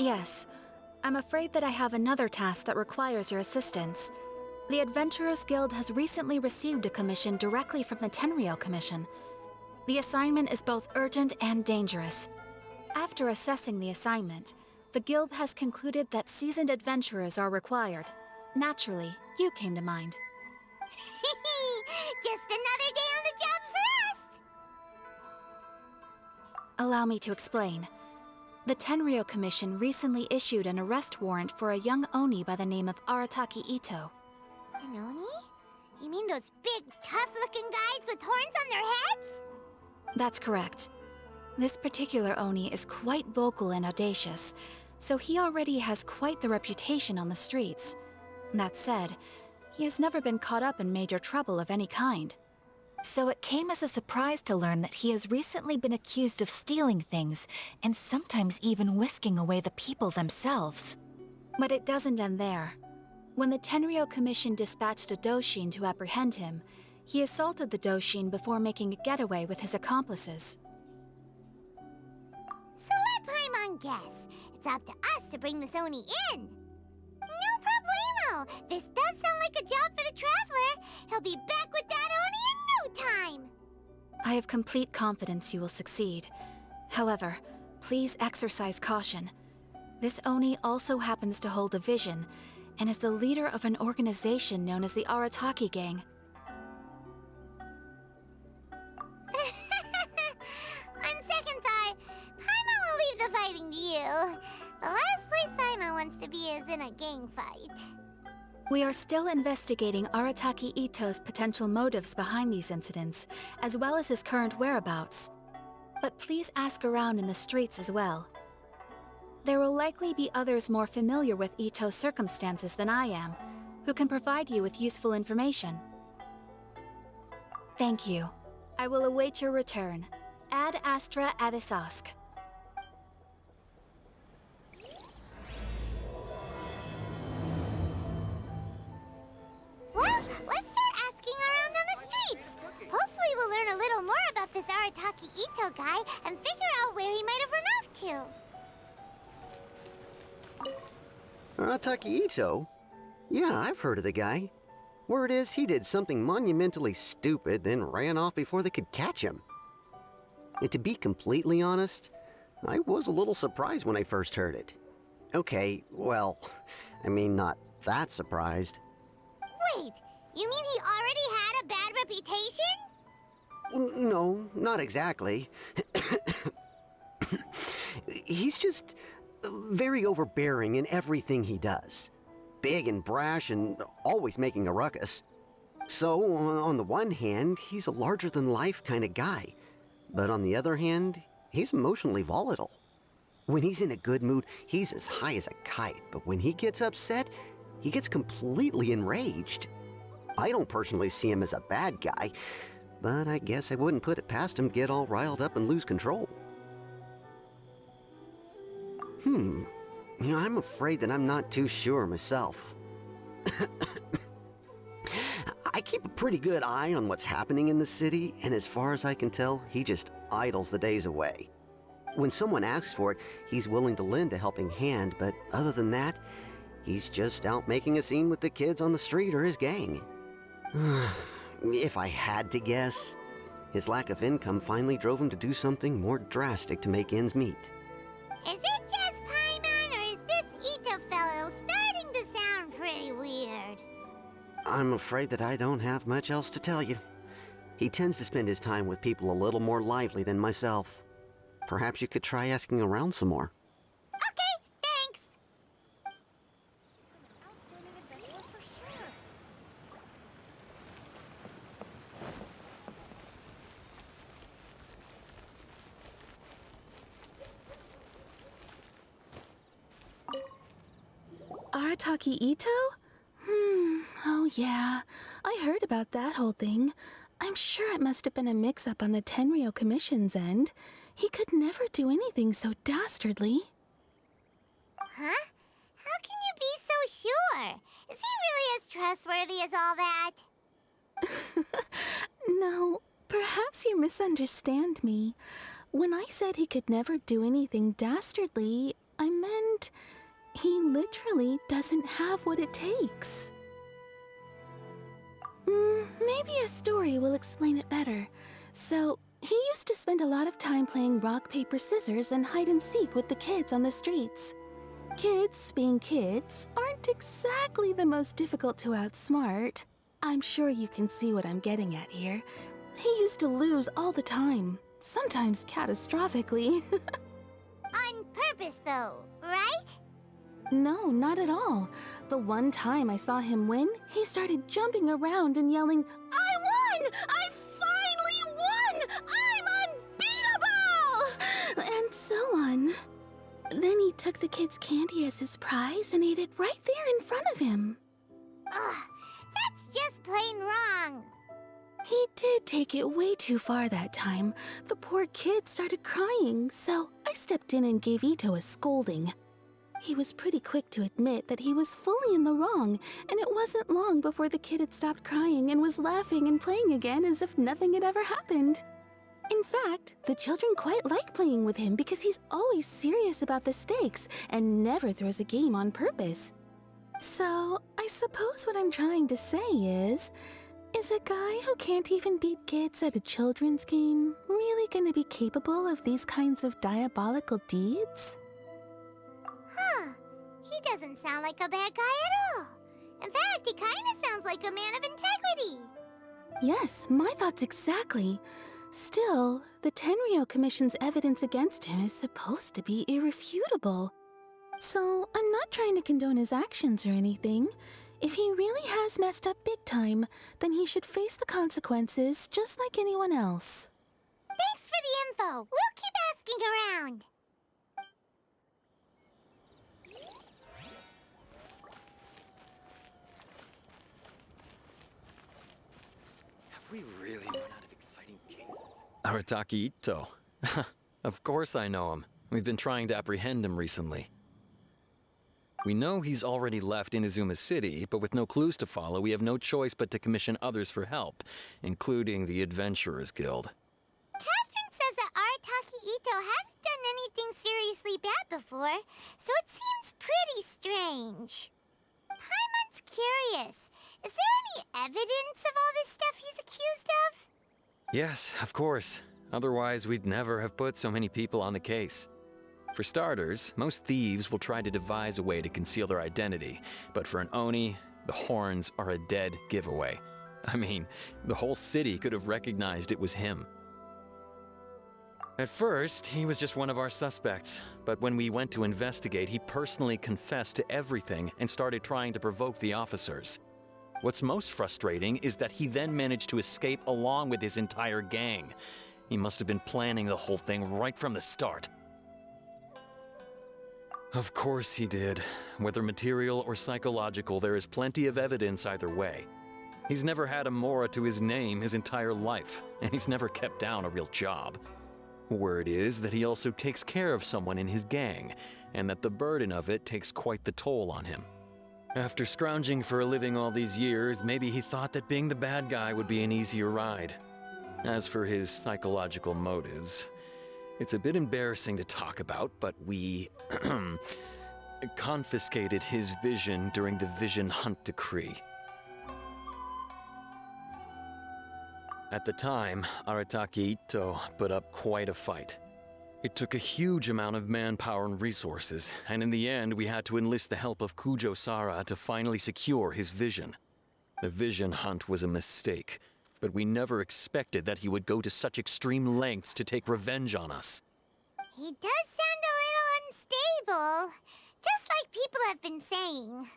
Yes. I'm afraid that I have another task that requires your assistance. The Adventurers Guild has recently received a commission directly from the Tenryou Commission. The assignment is both urgent and dangerous. After assessing the assignment, the Guild has concluded that seasoned adventurers are required. Naturally, you came to mind. Just another day on the job for us! Allow me to explain. The Tenryou Commission recently issued an arrest warrant for a young Oni by the name of Arataki Ito. An Oni? You mean those big, tough-looking guys with horns on their heads? That's correct. This particular Oni is quite vocal and audacious, so he already has quite the reputation on the streets. That said, he has never been caught up in major trouble of any kind. So it came as a surprise to learn that he has recently been accused of stealing things, and sometimes even whisking away the people themselves. But it doesn't end there. When the Tenryou Commission dispatched a Doshin to apprehend him, he assaulted the Doshin before making a getaway with his accomplices. So let Paimon guess. It's up to us to bring this Oni in. No problemo! This does sound like a job for the Traveler. He'll be back with that Oni in no time! I have complete confidence you will succeed. However, please exercise caution. This Oni also happens to hold a vision, and is the leader of an organization known as the Arataki Gang. On second thought, Paimon will leave the fighting to you. The last place Paimon wants to be is in a gang fight. We are still investigating Arataki Ito's potential motives behind these incidents, as well as his current whereabouts. But please ask around in the streets as well. There will likely be others more familiar with Ito's circumstances than I am, who can provide you with useful information. Thank you. I will await your return. Ad Astra Abyssosque. Well, let's start asking around on the streets. Hopefully we'll learn a little more about this Arataki Ito guy and figure out where he might have run off to. Arataki Ito? Yeah, I've heard of the guy. Word is he did something monumentally stupid, then ran off before they could catch him. And to be completely honest, I was a little surprised when I first heard it. Okay, well, I mean, not that surprised. Wait, you mean he already had a bad reputation? No, not exactly. He's just very overbearing in everything he does. Big and brash and always making a ruckus. So, on the one hand, he's a larger-than-life kind of guy. But on the other hand, he's emotionally volatile. When he's in a good mood, he's as high as a kite. But when he gets upset, he gets completely enraged. I don't personally see him as a bad guy, but I guess I wouldn't put it past him to get all riled up and lose control. I'm afraid that I'm not too sure myself. I keep a pretty good eye on what's happening in the city, and as far as I can tell, he just idles the days away. When someone asks for it, he's willing to lend a helping hand, but other than that, he's just out making a scene with the kids on the street or his gang. If I had to guess, his lack of income finally drove him to do something more drastic to make ends meet. Is it just Paimon, or is this Ito fellow starting to sound pretty weird? I'm afraid that I don't have much else to tell you. He tends to spend his time with people a little more lively than myself. Perhaps you could try asking around some more. Okay, thanks! Outstanding adventurer for sure. Arataki Ito? Oh yeah. I heard about that whole thing. I'm sure it must have been a mix-up on the Tenryou Commission's end. He could never do anything so dastardly. Huh? How can you be so sure? Is he really as trustworthy as all that? No, perhaps you misunderstand me. When I said he could never do anything dastardly, I meant he literally doesn't have what it takes. Maybe a story will explain it better. So, he used to spend a lot of time playing rock, paper, scissors and hide and seek with the kids on the streets. Kids, being kids, aren't exactly the most difficult to outsmart. I'm sure you can see what I'm getting at here. He used to lose all the time, sometimes catastrophically. On purpose, though, right? No, not at all. The one time I saw him win, he started jumping around and yelling, "I won! I finally won! I'm unbeatable!" And so on. Then he took the kid's candy as his prize and ate it right there in front of him. Ugh, that's just plain wrong. He did take it way too far that time. The poor kid started crying, so I stepped in and gave Ito a scolding. He was pretty quick to admit that he was fully in the wrong, and it wasn't long before the kid had stopped crying and was laughing and playing again as if nothing had ever happened. In fact, the children quite like playing with him because he's always serious about the stakes and never throws a game on purpose. So, I suppose what I'm trying to say is a guy who can't even beat kids at a children's game really gonna be capable of these kinds of diabolical deeds? Huh. He doesn't sound like a bad guy at all. In fact, he kind of sounds like a man of integrity. Yes, my thoughts exactly. Still, the Tenryou Commission's evidence against him is supposed to be irrefutable. So, I'm not trying to condone his actions or anything. If he really has messed up big time, then he should face the consequences just like anyone else. Thanks for the info. We'll keep asking around. Have we really run out of exciting cases? Arataki Ito. Of course I know him. We've been trying to apprehend him recently. We know he's already left Inazuma City, but with no clues to follow, we have no choice but to commission others for help, including the Adventurers Guild. Catherine says that Arataki Ito hasn't done anything seriously bad before, so it seems pretty strange. Paimon's curious. Is there any evidence of all this stuff he's accused of? Yes, of course. Otherwise, we'd never have put so many people on the case. For starters, most thieves will try to devise a way to conceal their identity, but for an Oni, the horns are a dead giveaway. I mean, the whole city could have recognized it was him. At first, he was just one of our suspects, but when we went to investigate, he personally confessed to everything and started trying to provoke the officers. What's most frustrating is that he then managed to escape along with his entire gang. He must have been planning the whole thing right from the start. Of course he did. Whether material or psychological, there is plenty of evidence either way. He's never had a Mora to his name his entire life, and he's never kept down a real job. Word is that he also takes care of someone in his gang, and that the burden of it takes quite the toll on him. After scrounging for a living all these years, maybe he thought that being the bad guy would be an easier ride. As for his psychological motives, it's a bit embarrassing to talk about, but we confiscated his vision during the Vision Hunt Decree. At the time, Arataki Ito put up quite a fight. It took a huge amount of manpower and resources, and in the end we had to enlist the help of Kujo Sara to finally secure his vision. The Vision Hunt was a mistake, but we never expected that he would go to such extreme lengths to take revenge on us. He does sound a little unstable, just like people have been saying.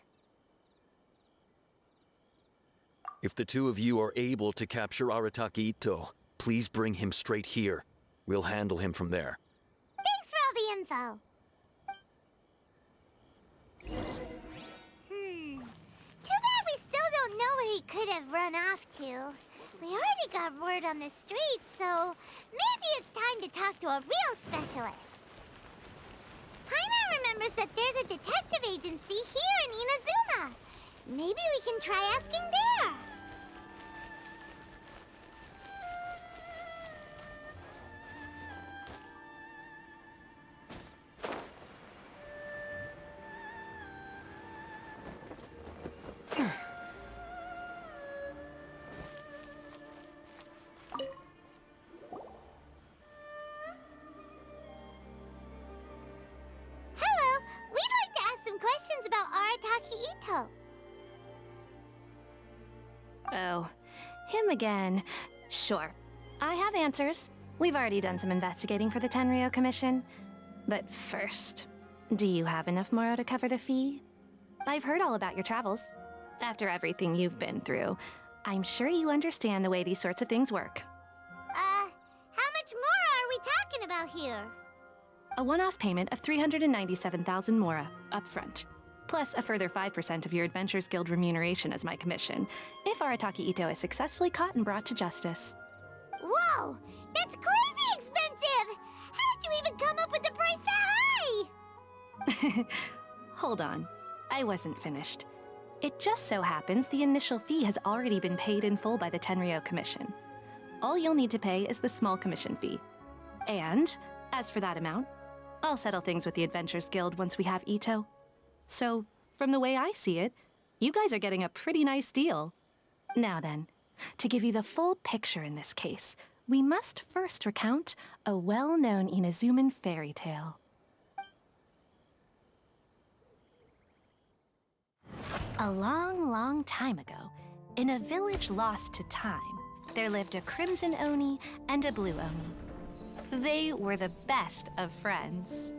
If the two of you are able to capture Arataki Ito, please bring him straight here. We'll handle him from there. Thanks for all the info. Too bad we still don't know where he could have run off to. We already got word on the street, so maybe it's time to talk to a real specialist. Paimon remembers that there's a detective agency here in Inazuma. Maybe we can try asking there. him again. Sure, I have answers. We've already done some investigating for the Tenryou Commission. But first, do you have enough Moro to cover the fee? I've heard all about your travels. After everything you've been through, I'm sure you understand the way these sorts of things work. How much more are we talking about here? A one-off payment of 397,000 Mora up front, plus a further 5% of your Adventures Guild remuneration as my commission, if Arataki Ito is successfully caught and brought to justice. Whoa! That's crazy expensive! How did you even come up with the price that high? Hold on. I wasn't finished. It just so happens the initial fee has already been paid in full by the Tenryou Commission. All you'll need to pay is the small commission fee. And, as for that amount, I'll settle things with the Adventures Guild once we have Ito. So, from the way I see it, you guys are getting a pretty nice deal. Now then, to give you the full picture in this case, we must first recount a well-known Inazuman fairy tale. A long, long time ago, in a village lost to time, there lived a crimson Oni and a blue Oni. They were the best of friends.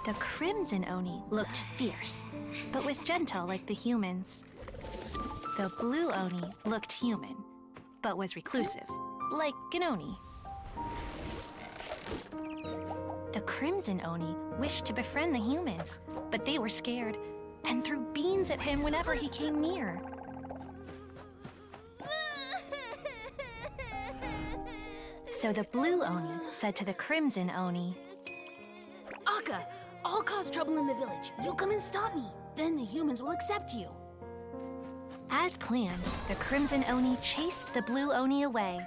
The crimson Oni looked fierce, but was gentle like the humans. The blue Oni looked human, but was reclusive, like an Oni. The crimson Oni wished to befriend the humans, but they were scared and threw beans at him whenever he came near. So the blue Oni said to the crimson Oni, Akka, I'll cause trouble in the village. You come and stop me. Then the humans will accept you. As planned, the crimson Oni chased the blue Oni away.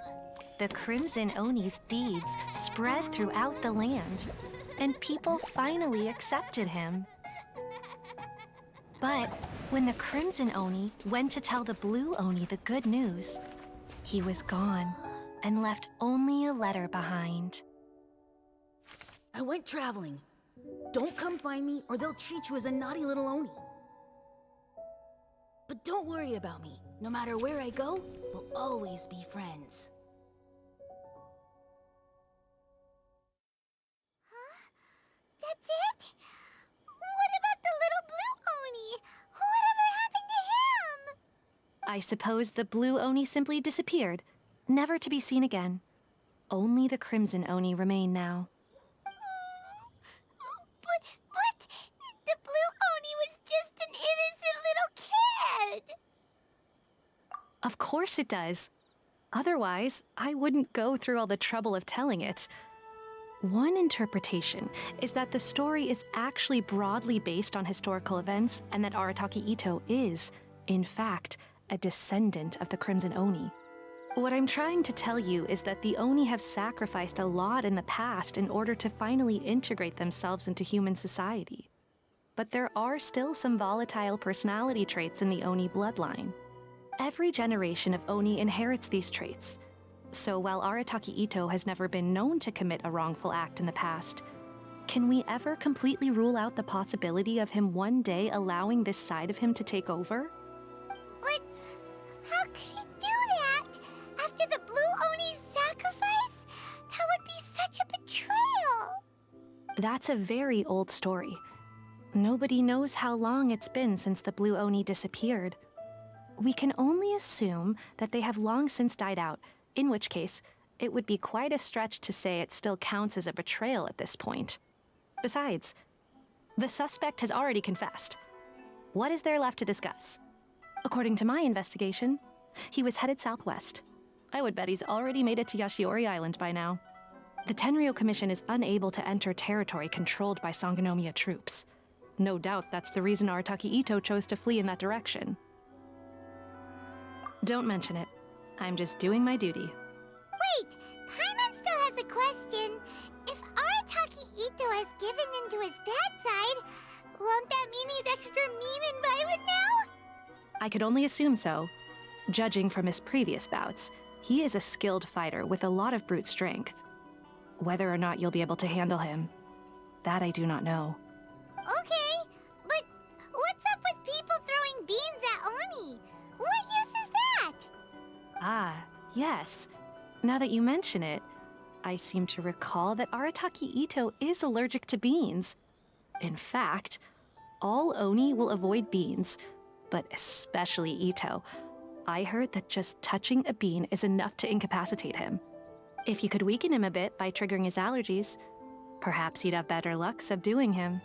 The crimson Oni's deeds spread throughout the land, and people finally accepted him. But when the crimson Oni went to tell the blue Oni the good news, he was gone and left only a letter behind. I went traveling. Don't come find me or they'll treat you as a naughty little Oni. But don't worry about me. No matter where I go, we'll always be friends. Huh? That's it? What about the little blue Oni? Whatever happened to him? I suppose the blue Oni simply disappeared, never to be seen again. Only the crimson Oni remain now. But the blue Oni was just an innocent little kid. Of course it does. Otherwise, I wouldn't go through all the trouble of telling it. One interpretation is that the story is actually broadly based on historical events and that Arataki Ito is, in fact, a descendant of the Crimson Oni. What I'm trying to tell you is that the Oni have sacrificed a lot in the past in order to finally integrate themselves into human society. But there are still some volatile personality traits in the Oni bloodline. Every generation of Oni inherits these traits. So while Arataki Ito has never been known to commit a wrongful act in the past, can we ever completely rule out the possibility of him one day allowing this side of him to take over? But how could he do that? After the blue Oni's sacrifice? That would be such a betrayal. That's a very old story. Nobody knows how long it's been since the blue Oni disappeared. We can only assume that they have long since died out, in which case, it would be quite a stretch to say it still counts as a betrayal at this point. Besides, the suspect has already confessed. What is there left to discuss? According to my investigation, he was headed southwest. I would bet he's already made it to Yashiori Island by now. The Tenryou Commission is unable to enter territory controlled by Sangonomiya troops. No doubt that's the reason Arataki Ito chose to flee in that direction. Don't mention it. I'm just doing my duty. Wait, Paimon still has a question. If Arataki Ito has given into his bad side, won't that mean he's extra mean and violent now? I could only assume so. Judging from his previous bouts, he is a skilled fighter with a lot of brute strength. Whether or not you'll be able to handle him, that I do not know. Okay, but what's up with people throwing beans at Oni? What use is that? Ah, yes. Now that you mention it, I seem to recall that Arataki Ito is allergic to beans. In fact, all Oni will avoid beans, but especially Ito. I heard that just touching a bean is enough to incapacitate him. If you could weaken him a bit by triggering his allergies, perhaps you'd have better luck subduing him.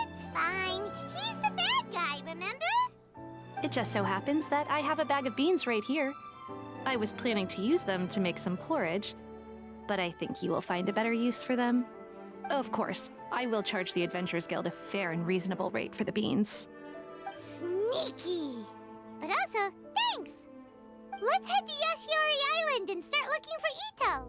It's fine. He's the bad guy, remember? It just so happens that I have a bag of beans right here. I was planning to use them to make some porridge, but I think you will find a better use for them. Of course, I will charge the Adventurers Guild a fair and reasonable rate for the beans. Sneaky! But also, thanks! Let's head to Yoshiori Island and start looking for Ito!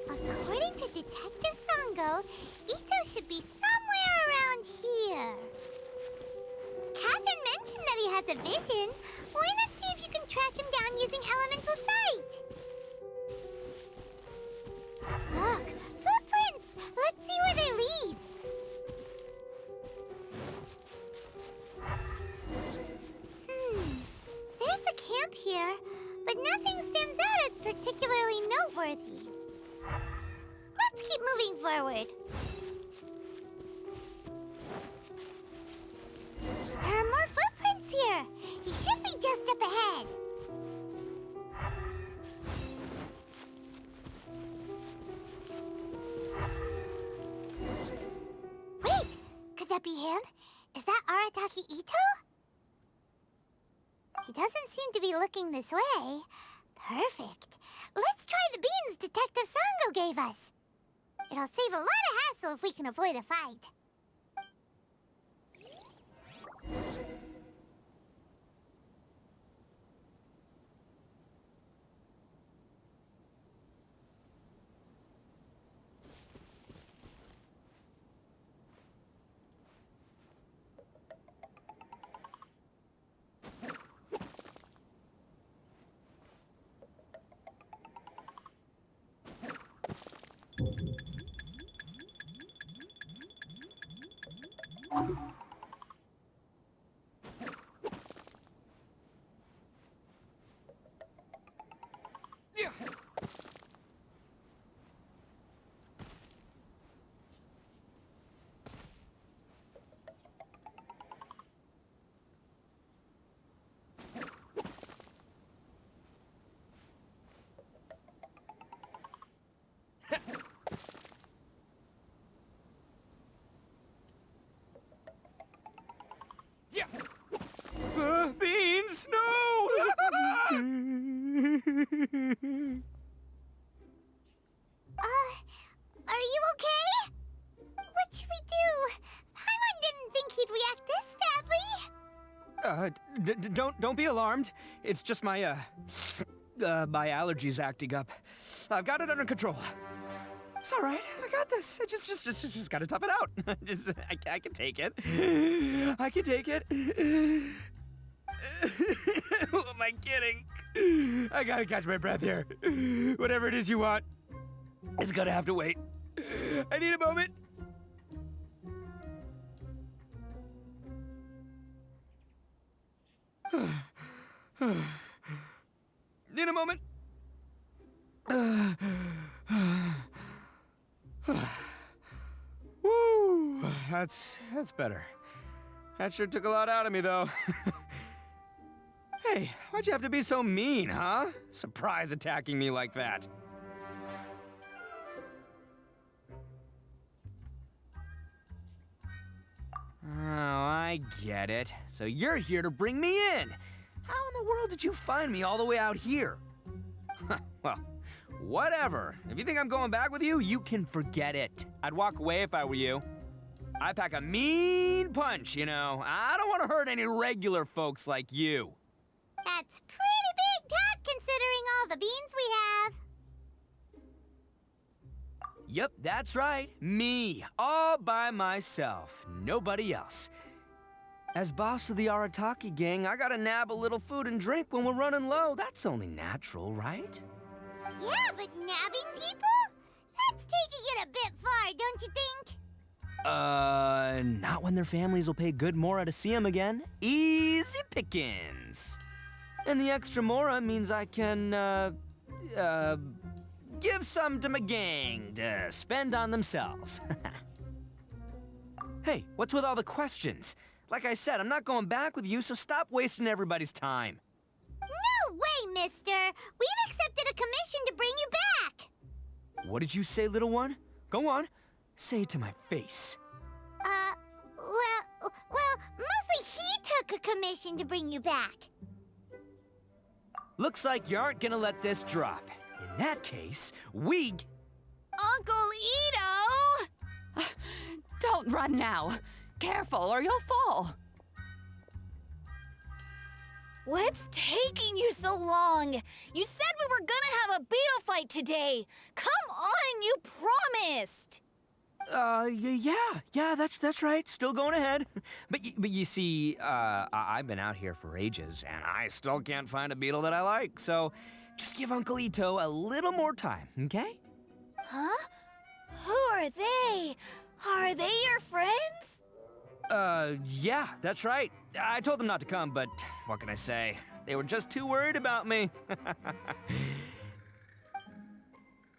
According to Detective Sango, Ito should be somewhere around here. Catherine mentioned that he has a vision. Why not see if you can track him down using elemental sight? Look, footprints! Let's see where they lead. There's a camp here, but nothing stands out as particularly noteworthy. Let's keep moving forward. There are more footprints here. He should be just up ahead. Wait! Could that be him? Is that Arataki Ito? He doesn't seem to be looking this way. Perfect. Let's try the beans Detective Sango gave us. It'll save a lot of hassle if we can avoid a fight. Beans, no! Are you okay? What should we do? Paimon didn't think he'd react this badly. Don't be alarmed. It's just my my allergies acting up. I've got it under control. It's all right. I got this. I just gotta tough it out. I can take it. I can take it. Who am I kidding? I gotta catch my breath here. Whatever it is you want, it's gonna have to wait. I need a moment. Need a moment. Woo, that's better. That sure took a lot out of me, though. Hey, why'd you have to be so mean, huh? Surprise attacking me like that. Oh, I get it. So you're here to bring me in. How in the world did you find me all the way out here? Well, whatever. If you think I'm going back with you, you can forget it. I'd walk away if I were you. I pack a mean punch, you know. I don't want to hurt any regular folks like you. That's pretty big talk considering all the beans we have. Yep, that's right. Me, all by myself. Nobody else. As boss of the Arataki gang, I gotta nab a little food and drink when we're running low. That's only natural, right? Yeah, but nabbing people? That's taking it a bit far, don't you think? Not when their families will pay good mora to see them again. Easy pickings. And the extra mora means I can, give some to my gang to spend on themselves. Hey, what's with all the questions? Like I said, I'm not going back with you, so stop wasting everybody's time. No way, mister! We've accepted a commission to bring you back! What did you say, little one? Go on, say it to my face. Well, mostly he took a commission to bring you back. Looks like you aren't gonna let this drop. In that case, Uncle Ito! Don't run now. Careful or you'll fall. What's taking you so long? You said we were gonna have a beetle fight today. Come on, you promised. Yeah, that's right. Still going ahead. But you see, I've been out here for ages, and I still can't find a beetle that I like. So, just give Uncle Ito a little more time, okay? Huh? Who are they? Are they your friends? Yeah, that's right. I told them not to come, but what can I say? They were just too worried about me.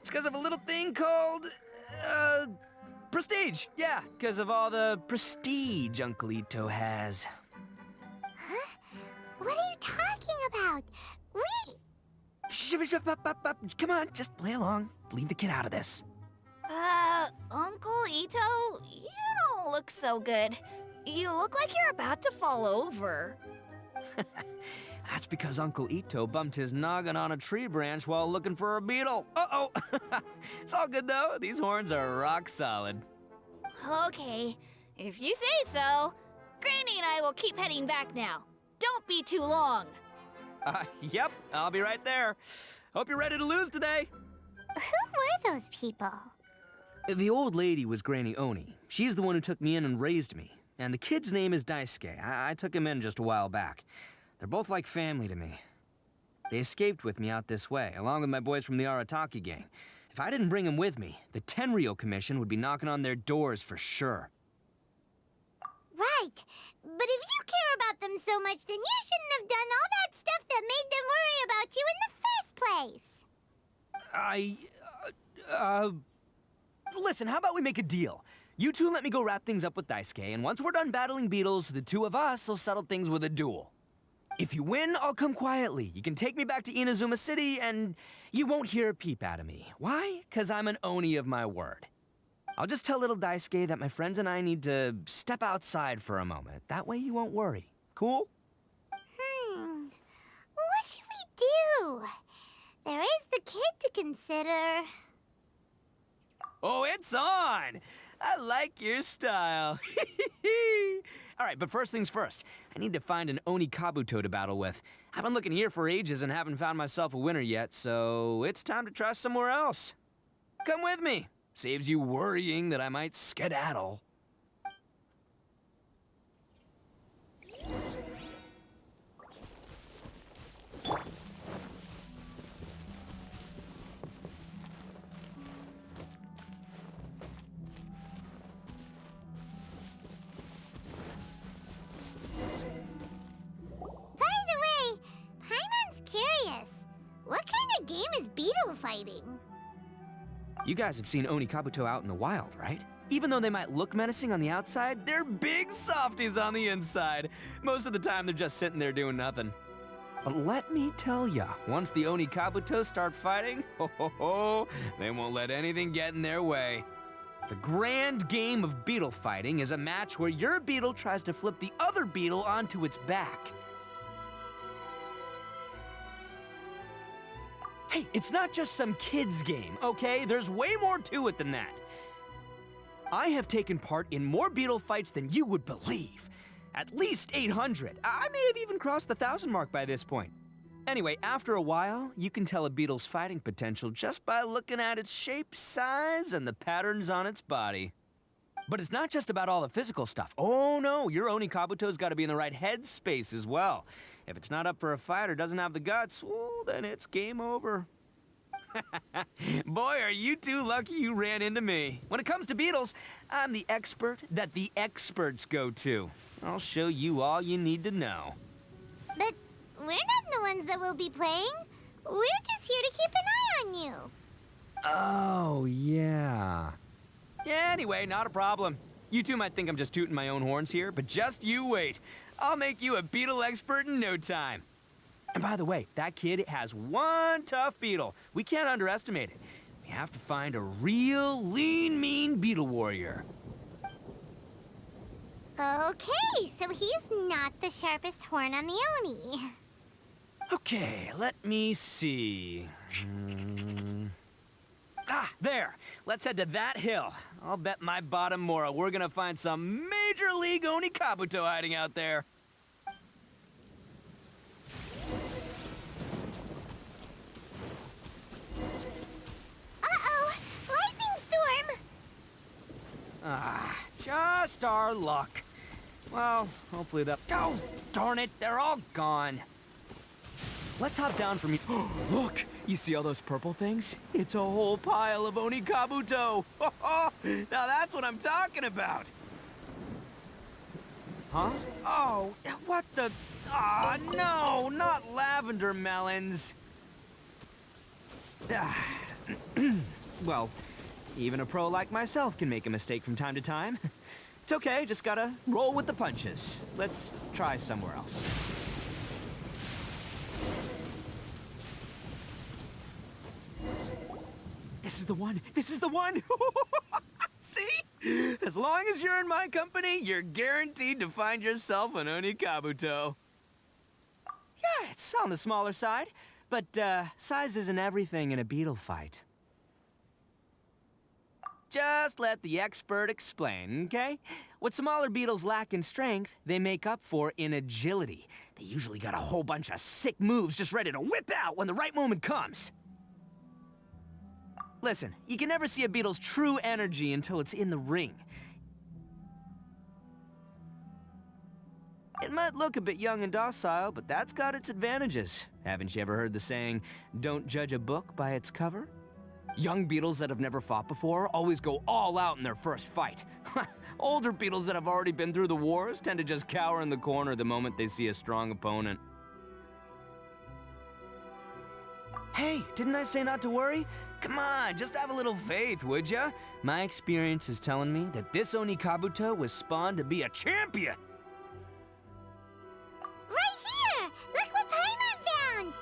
It's because of a little thing called, prestige. Yeah, because of all the prestige Uncle Ito has. Huh? What are you talking about? Come on, just play along. Leave the kid out of this. Uncle Ito, you don't look so good. You look like you're about to fall over. That's because Uncle Ito bumped his noggin on a tree branch while looking for a beetle. Uh-oh. It's all good, though. These horns are rock solid. Okay, if you say so. Granny and I will keep heading back now. Don't be too long. Yep, I'll be right there. Hope you're ready to lose today. Who were those people? The old lady was Granny Oni. She's the one who took me in and raised me. And the kid's name is Daisuke. I took him in just a while back. They're both like family to me. They escaped with me out this way, along with my boys from the Arataki gang. If I didn't bring them with me, the Tenryou Commission would be knocking on their doors for sure. Right. But if you care about them so much, then you shouldn't have done all that stuff that made them worry about you in the first place. Listen, how about we make a deal? You two let me go wrap things up with Daisuke, and once we're done battling beetles, the two of us will settle things with a duel. If you win, I'll come quietly. You can take me back to Inazuma City, and you won't hear a peep out of me. Why? 'Cause I'm an Oni of my word. I'll just tell little Daisuke that my friends and I need to step outside for a moment. That way you won't worry. Cool? What should we do? There is the kid to consider. Oh, it's on! I like your style. All right, but first things first. I need to find an Oni Kabuto to battle with. I've been looking here for ages and haven't found myself a winner yet, so it's time to try somewhere else. Come with me. Saves you worrying that I might skedaddle. What kind of game is beetle fighting? You guys have seen Oni Kabuto out in the wild, right? Even though they might look menacing on the outside, they're big softies on the inside. Most of the time, they're just sitting there doing nothing. But let me tell ya, once the Oni Kabuto start fighting, they won't let anything get in their way. The grand game of beetle fighting is a match where your beetle tries to flip the other beetle onto its back. Hey, it's not just some kid's game, okay? There's way more to it than that. I have taken part in more beetle fights than you would believe. At least 800. I may have even crossed the 1,000 mark by this point. Anyway, after a while, you can tell a beetle's fighting potential just by looking at its shape, size, and the patterns on its body. But it's not just about all the physical stuff. Oh no, your Oni Kabuto's gotta be in the right headspace as well. If it's not up for a fight or doesn't have the guts, well, then it's game over. Boy, are you two lucky you ran into me. When it comes to beetles, I'm the expert that the experts go to. I'll show you all you need to know. But we're not the ones that will be playing. We're just here to keep an eye on you. Oh, yeah. Yeah, anyway, not a problem. You two might think I'm just tooting my own horns here, but just you wait. I'll make you a beetle expert in no time. And by the way, that kid has one tough beetle. We can't underestimate it. We have to find a real lean, mean beetle warrior. Okay, so he's not the sharpest horn on the Oni. Okay, let me see. There. Let's head to that hill. I'll bet my bottom Mora we're gonna find some major league Oni Kabuto hiding out there. Uh-oh! Lightning storm! Just our luck. Well, hopefully that... Oh, darn it, they're all gone. Let's hop down from... Look, you see all those purple things? It's a whole pile of Oni Kabuto. Now that's what I'm talking about. Huh? Oh, what the... Ah, no, not lavender melons. Well, even a pro like myself can make a mistake from time to time. It's okay, just gotta roll with the punches. Let's try somewhere else. This is the one! This is the one! See? As long as you're in my company, you're guaranteed to find yourself an Oni Kabuto. Yeah, it's on the smaller side, but size isn't everything in a beetle fight. Just let the expert explain, okay? What smaller beetles lack in strength, they make up for in agility. They usually got a whole bunch of sick moves just ready to whip out when the right moment comes. Listen, you can never see a beetle's true energy until it's in the ring. It might look a bit young and docile, but that's got its advantages. Haven't you ever heard the saying, don't judge a book by its cover? Young beetles that have never fought before always go all out in their first fight. Older beetles that have already been through the wars tend to just cower in the corner the moment they see a strong opponent. Hey, didn't I say not to worry? Come on, just have a little faith, would ya? My experience is telling me that this Oni Kabuto was spawned to be a champion. Right here! Look what Paimon found!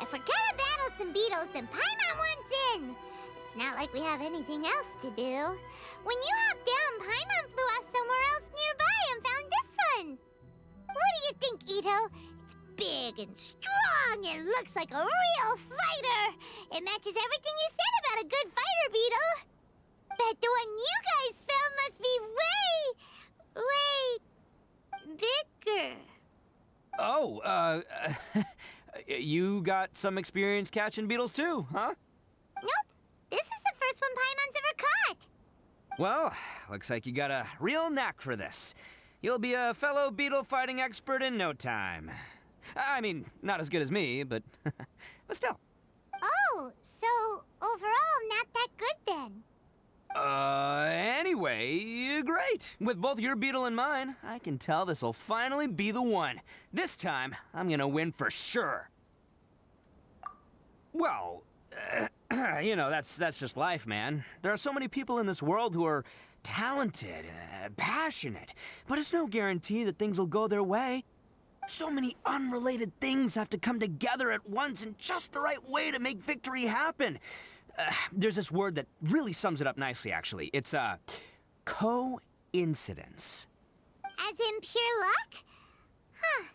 If we're gonna battle some beetles, then Paimon wants in! It's not like we have anything else to do. When you hopped down, Paimon flew off somewhere else nearby and found this one! What do you think, Ito? It's big and strong and looks like a real fighter! It matches everything you said about a good fighter, Beetle! Bet the one you guys found must be way bigger. Oh, you got some experience catching beetles too, huh? Nope. This is the first one Paimon's ever caught. Well, looks like you got a real knack for this. You'll be a fellow beetle fighting expert in no time. I mean, not as good as me, but still. Oh, so overall not that good then. Anyway, great. With both your beetle and mine, I can tell this'll finally be the one. This time, I'm gonna win for sure. Well, you know, that's just life, man. There are so many people in this world who are talented, passionate, but it's no guarantee that things will go their way. So many unrelated things have to come together at once in just the right way to make victory happen. There's this word that really sums it up nicely, actually. It's, coincidence. As in pure luck? Huh.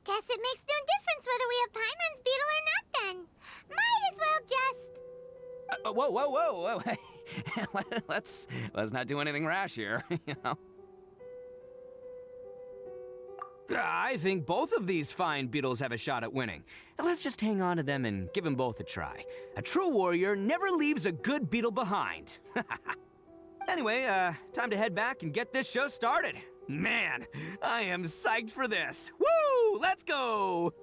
Guess it makes no difference whether we have Paimon's beetle or not then. Might as well just... Whoa. let's not do anything rash here, you know? I think both of these fine beetles have a shot at winning. Let's just hang on to them and give them both a try. A true warrior never leaves a good beetle behind. Anyway, time to head back and get this show started. Man, I am psyched for this. Woo! Let's go!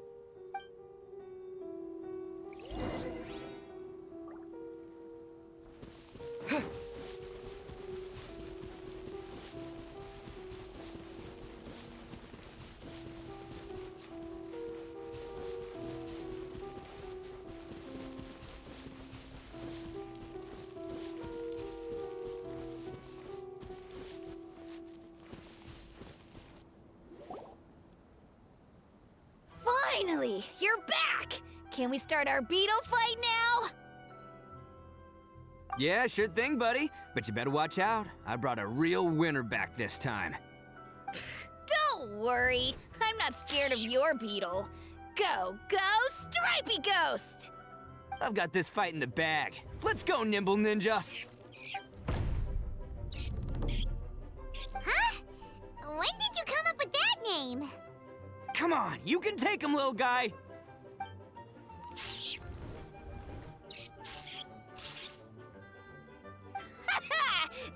Finally, you're back! Can we start our beetle fight now? Yeah, sure thing, buddy. But you better watch out. I brought a real winner back this time. Don't worry, I'm not scared of your beetle. Go, go, Stripey Ghost! I've got this fight in the bag. Let's go, Nimble Ninja. Huh? When did you come up with that name? Come on, you can take him, little guy.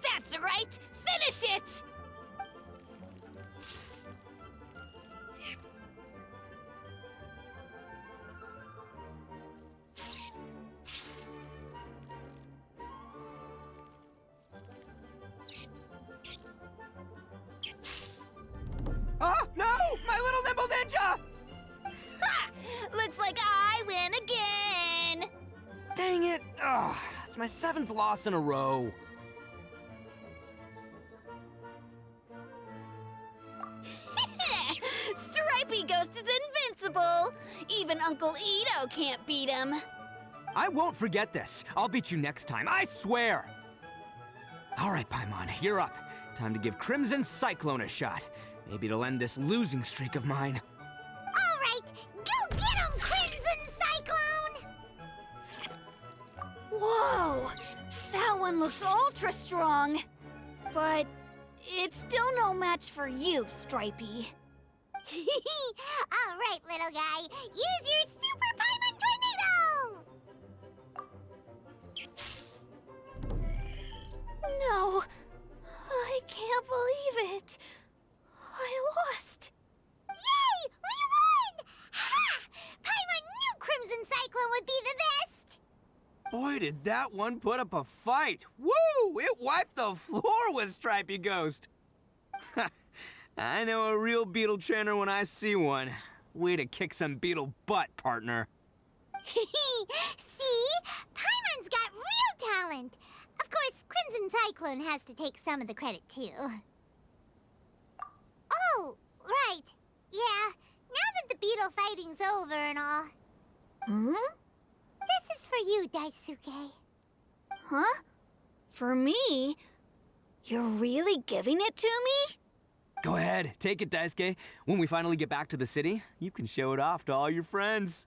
That's right! Finish it! Oh, no! My little Nimble Ninja! Ha! Looks like I win again! Dang it! Ugh, it's my 7th loss in a row. Stripey Ghost is invincible! Even Uncle Ito can't beat him. I won't forget this. I'll beat you next time, I swear! All right, Paimon, you're up. Time to give Crimson Cyclone a shot. Maybe it'll end this losing streak of mine. All right, go get him, Crimson Cyclone! Whoa! That one looks ultra strong. But it's still no match for you, Stripey. All right, little guy, use your Super Paimon Tornado! No, I can't believe it. I lost. Yay! We won! Ha! Paimon knew Crimson Cyclone would be the best! Boy, did that one put up a fight. Woo! It wiped the floor with Stripey Ghost. I know a real beetle trainer when I see one. Way to kick some beetle butt, partner. See? Paimon's got real talent. Of course, Crimson Cyclone has to take some of the credit, too. Oh, right. Yeah, now that the beetle fighting's over and all. Hmm? This is for you, Daisuke. Huh? For me? You're really giving it to me? Go ahead, take it, Daisuke. When we finally get back to the city, you can show it off to all your friends.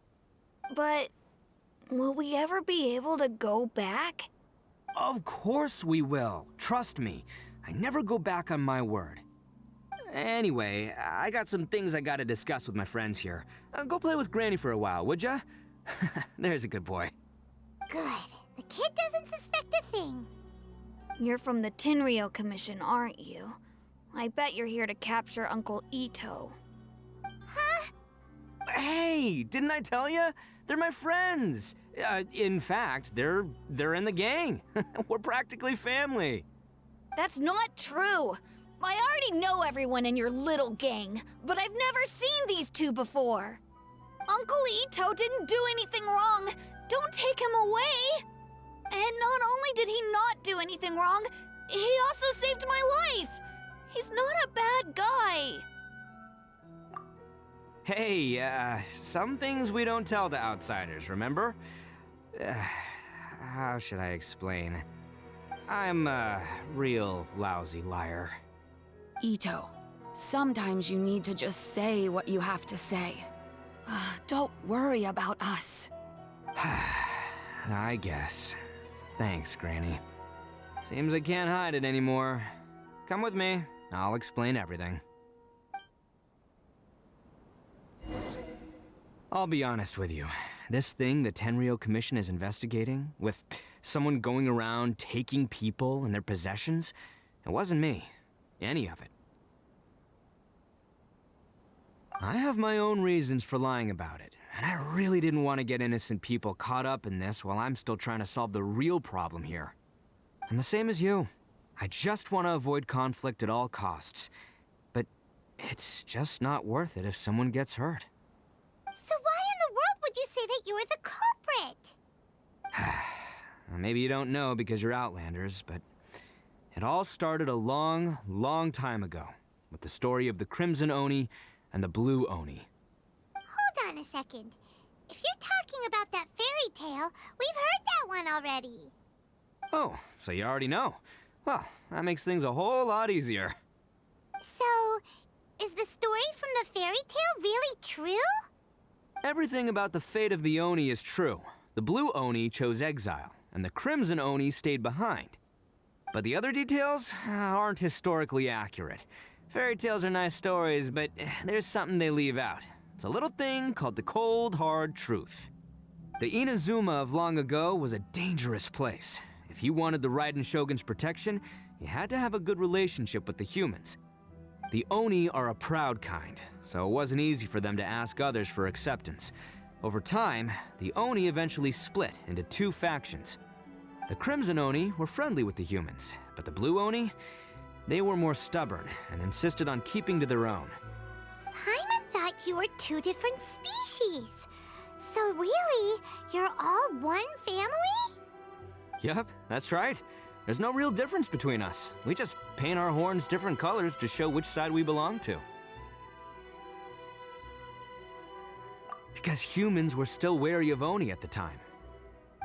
But will we ever be able to go back? Of course we will. Trust me. I never go back on my word. Anyway, I got some things I gotta discuss with my friends here. Go play with Granny for a while, would ya? There's a good boy. Good. The kid doesn't suspect a thing. You're from the Tenryou Commission, aren't you? I bet you're here to capture Uncle Ito. Huh? Hey, didn't I tell ya? They're my friends. In fact, they're in the gang. We're practically family. That's not true. I already know everyone in your little gang, but I've never seen these two before. Uncle Ito didn't do anything wrong. Don't take him away. And not only did he not do anything wrong, he also saved my life. He's not a bad guy. Hey, some things we don't tell to outsiders, remember? How should I explain? I'm a real lousy liar. Ito, sometimes you need to just say what you have to say. Don't worry about us. I guess. Thanks, Granny. Seems I can't hide it anymore. Come with me. I'll explain everything. I'll be honest with you. this thing the Tenryou Commission is investigating, with someone going around taking people and their possessions, it wasn't me. Any of it. I have my own reasons for lying about it, and I really didn't want to get innocent people caught up in this while I'm still trying to solve the real problem here. I'm the same as you. I just want to avoid conflict at all costs. But it's just not worth it if someone gets hurt. So why in the world would you say that you were the culprit? Maybe you don't know because you're Outlanders, but it all started a long, long time ago with the story of the Crimson Oni and the Blue Oni. Hold on a second. If you're talking about that fairy tale, we've heard that one already. Oh, so you already know. Well, that makes things a whole lot easier. So, is the story from the fairy tale really true? Everything about the fate of the Oni is true. The Blue Oni chose exile, and the Crimson Oni stayed behind. But the other details aren't historically accurate. Fairy tales are nice stories, but there's something they leave out. It's a little thing called the cold, hard truth. The Inazuma of long ago was a dangerous place. If you wanted the Raiden Shogun's protection, you had to have a good relationship with the humans. The Oni are a proud kind, so it wasn't easy for them to ask others for acceptance. Over time, the Oni eventually split into two factions. The Crimson Oni were friendly with the humans, but the Blue Oni, they were more stubborn and insisted on keeping to their own. Paimon thought you were two different species. So really, you're all one family? Yep, that's right. There's no real difference between us. We just paint our horns different colors to show which side we belong to. Because humans were still wary of Oni at the time.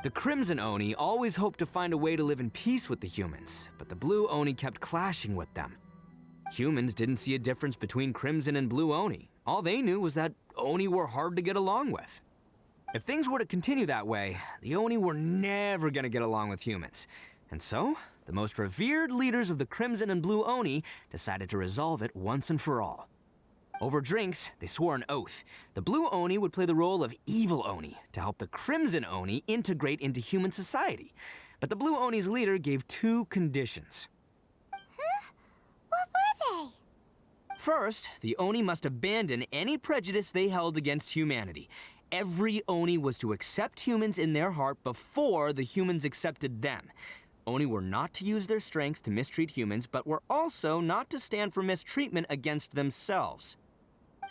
The Crimson Oni always hoped to find a way to live in peace with the humans, but the Blue Oni kept clashing with them. Humans didn't see a difference between Crimson and Blue Oni. All they knew was that Oni were hard to get along with. If things were to continue that way, the Oni were never gonna get along with humans. And so, the most revered leaders of the Crimson and Blue Oni decided to resolve it once and for all. Over drinks, they swore an oath. The Blue Oni would play the role of evil Oni to help the Crimson Oni integrate into human society. But the Blue Oni's leader gave two conditions. Huh? What were they? First, the Oni must abandon any prejudice they held against humanity. Every Oni was to accept humans in their heart before the humans accepted them. Oni were not to use their strength to mistreat humans, but were also not to stand for mistreatment against themselves.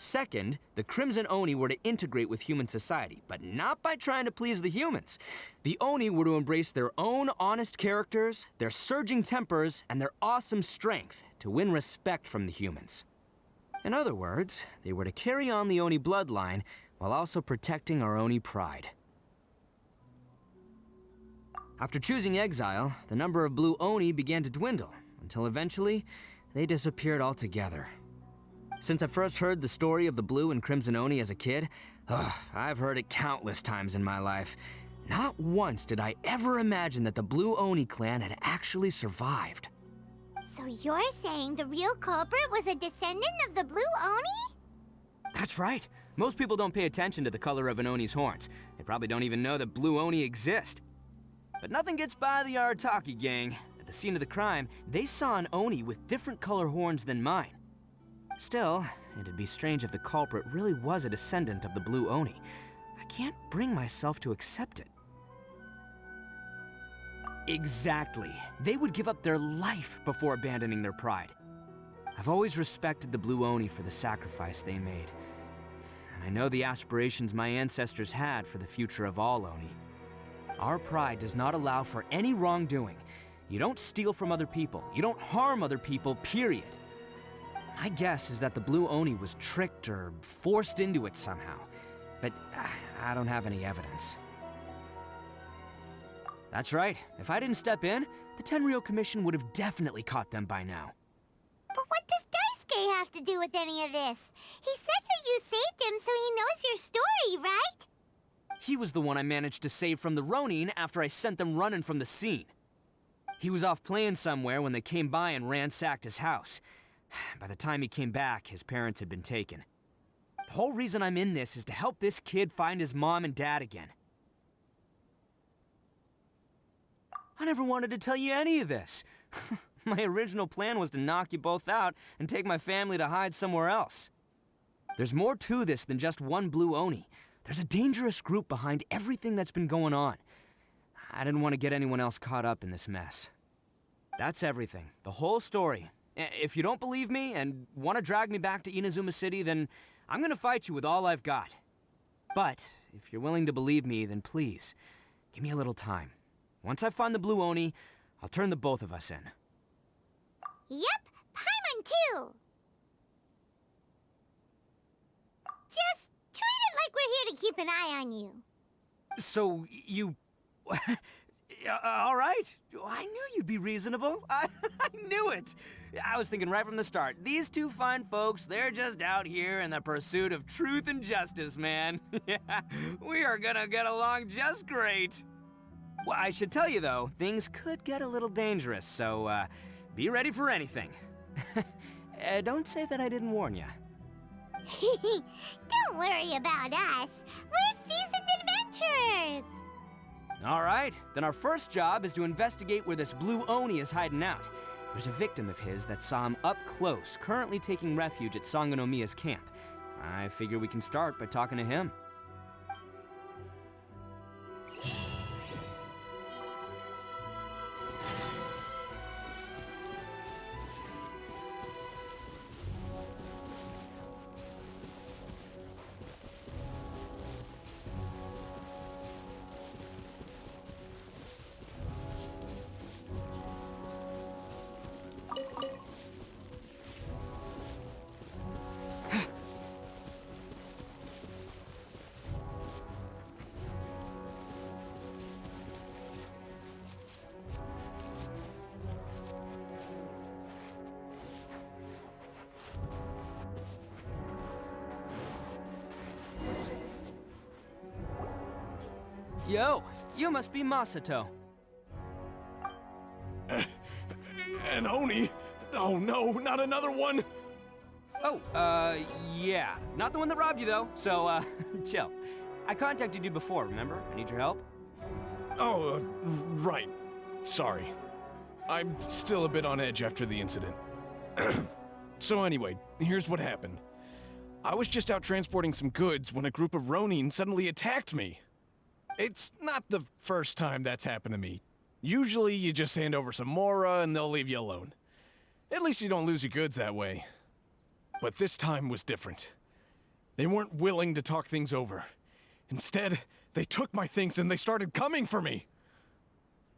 Second, the Crimson Oni were to integrate with human society, but not by trying to please the humans. The Oni were to embrace their own honest characters, their surging tempers, and their awesome strength to win respect from the humans. In other words, they were to carry on the Oni bloodline while also protecting our Oni pride. After choosing exile, the number of Blue Oni began to dwindle, until eventually, they disappeared altogether. Since I first heard the story of the Blue and Crimson Oni as a kid, I've heard it countless times in my life. Not once did I ever imagine that the Blue Oni clan had actually survived. So you're saying the real culprit was a descendant of the Blue Oni? That's right. Most people don't pay attention to the color of an Oni's horns. They probably don't even know that Blue Oni exist. But nothing gets by the Arataki gang. At the scene of the crime, they saw an Oni with different color horns than mine. Still, it'd be strange if the culprit really was a descendant of the Blue Oni. I can't bring myself to accept it. Exactly. They would give up their life before abandoning their pride. I've always respected the Blue Oni for the sacrifice they made. And I know the aspirations my ancestors had for the future of all Oni. Our pride does not allow for any wrongdoing. You don't steal from other people. You don't harm other people, period. My guess is that the Blue Oni was tricked or forced into it somehow. But I don't have any evidence. That's right. If I didn't step in, the Tenryou Commission would have definitely caught them by now. But what does Daisuke have to do with any of this? He said that you saved him so he knows your story, right? He was the one I managed to save from the Ronin after I sent them running from the scene. He was off playing somewhere when they came by and ransacked his house. By the time he came back, his parents had been taken. The whole reason I'm in this is to help this kid find his mom and dad again. I never wanted to tell you any of this. My original plan was to knock you both out and take my family to hide somewhere else. There's more to this than just one blue Oni. There's a dangerous group behind everything that's been going on. I didn't want to get anyone else caught up in this mess. That's everything, the whole story. If you don't believe me and want to drag me back to Inazuma City, then I'm gonna fight you with all I've got. But if you're willing to believe me, then please, give me a little time. Once I find the blue Oni, I'll turn the both of us in. Yep, Paimon too. Just treat it like we're here to keep an eye on you. So, you... all right. I knew you'd be reasonable. I knew it. I was thinking right from the start, these two fine folks, they're just out here in the pursuit of truth and justice, man. Yeah, we are gonna get along just great. Well, I should tell you, though, things could get a little dangerous, so be ready for anything. Don't say that I didn't warn you. Don't worry about us. We're seasoned adventurers. All right, then our first job is to investigate where this blue Oni is hiding out. There's a victim of his that saw him up close, currently taking refuge at Sangonomiya's camp. I figure we can start by talking to him. Yo, you must be Masato. An Oni? Oh no, not another one! Oh, yeah. Not the one that robbed you, though, so, chill. I contacted you before, remember? I need your help. Oh, right. Sorry. I'm still a bit on edge after the incident. So anyway, here's what happened. I was just out transporting some goods when a group of Ronin suddenly attacked me. It's not the first time that's happened to me. Usually you just hand over some Mora and they'll leave you alone. At least you don't lose your goods that way. But this time was different. They weren't willing to talk things over. Instead, they took my things and they started coming for me.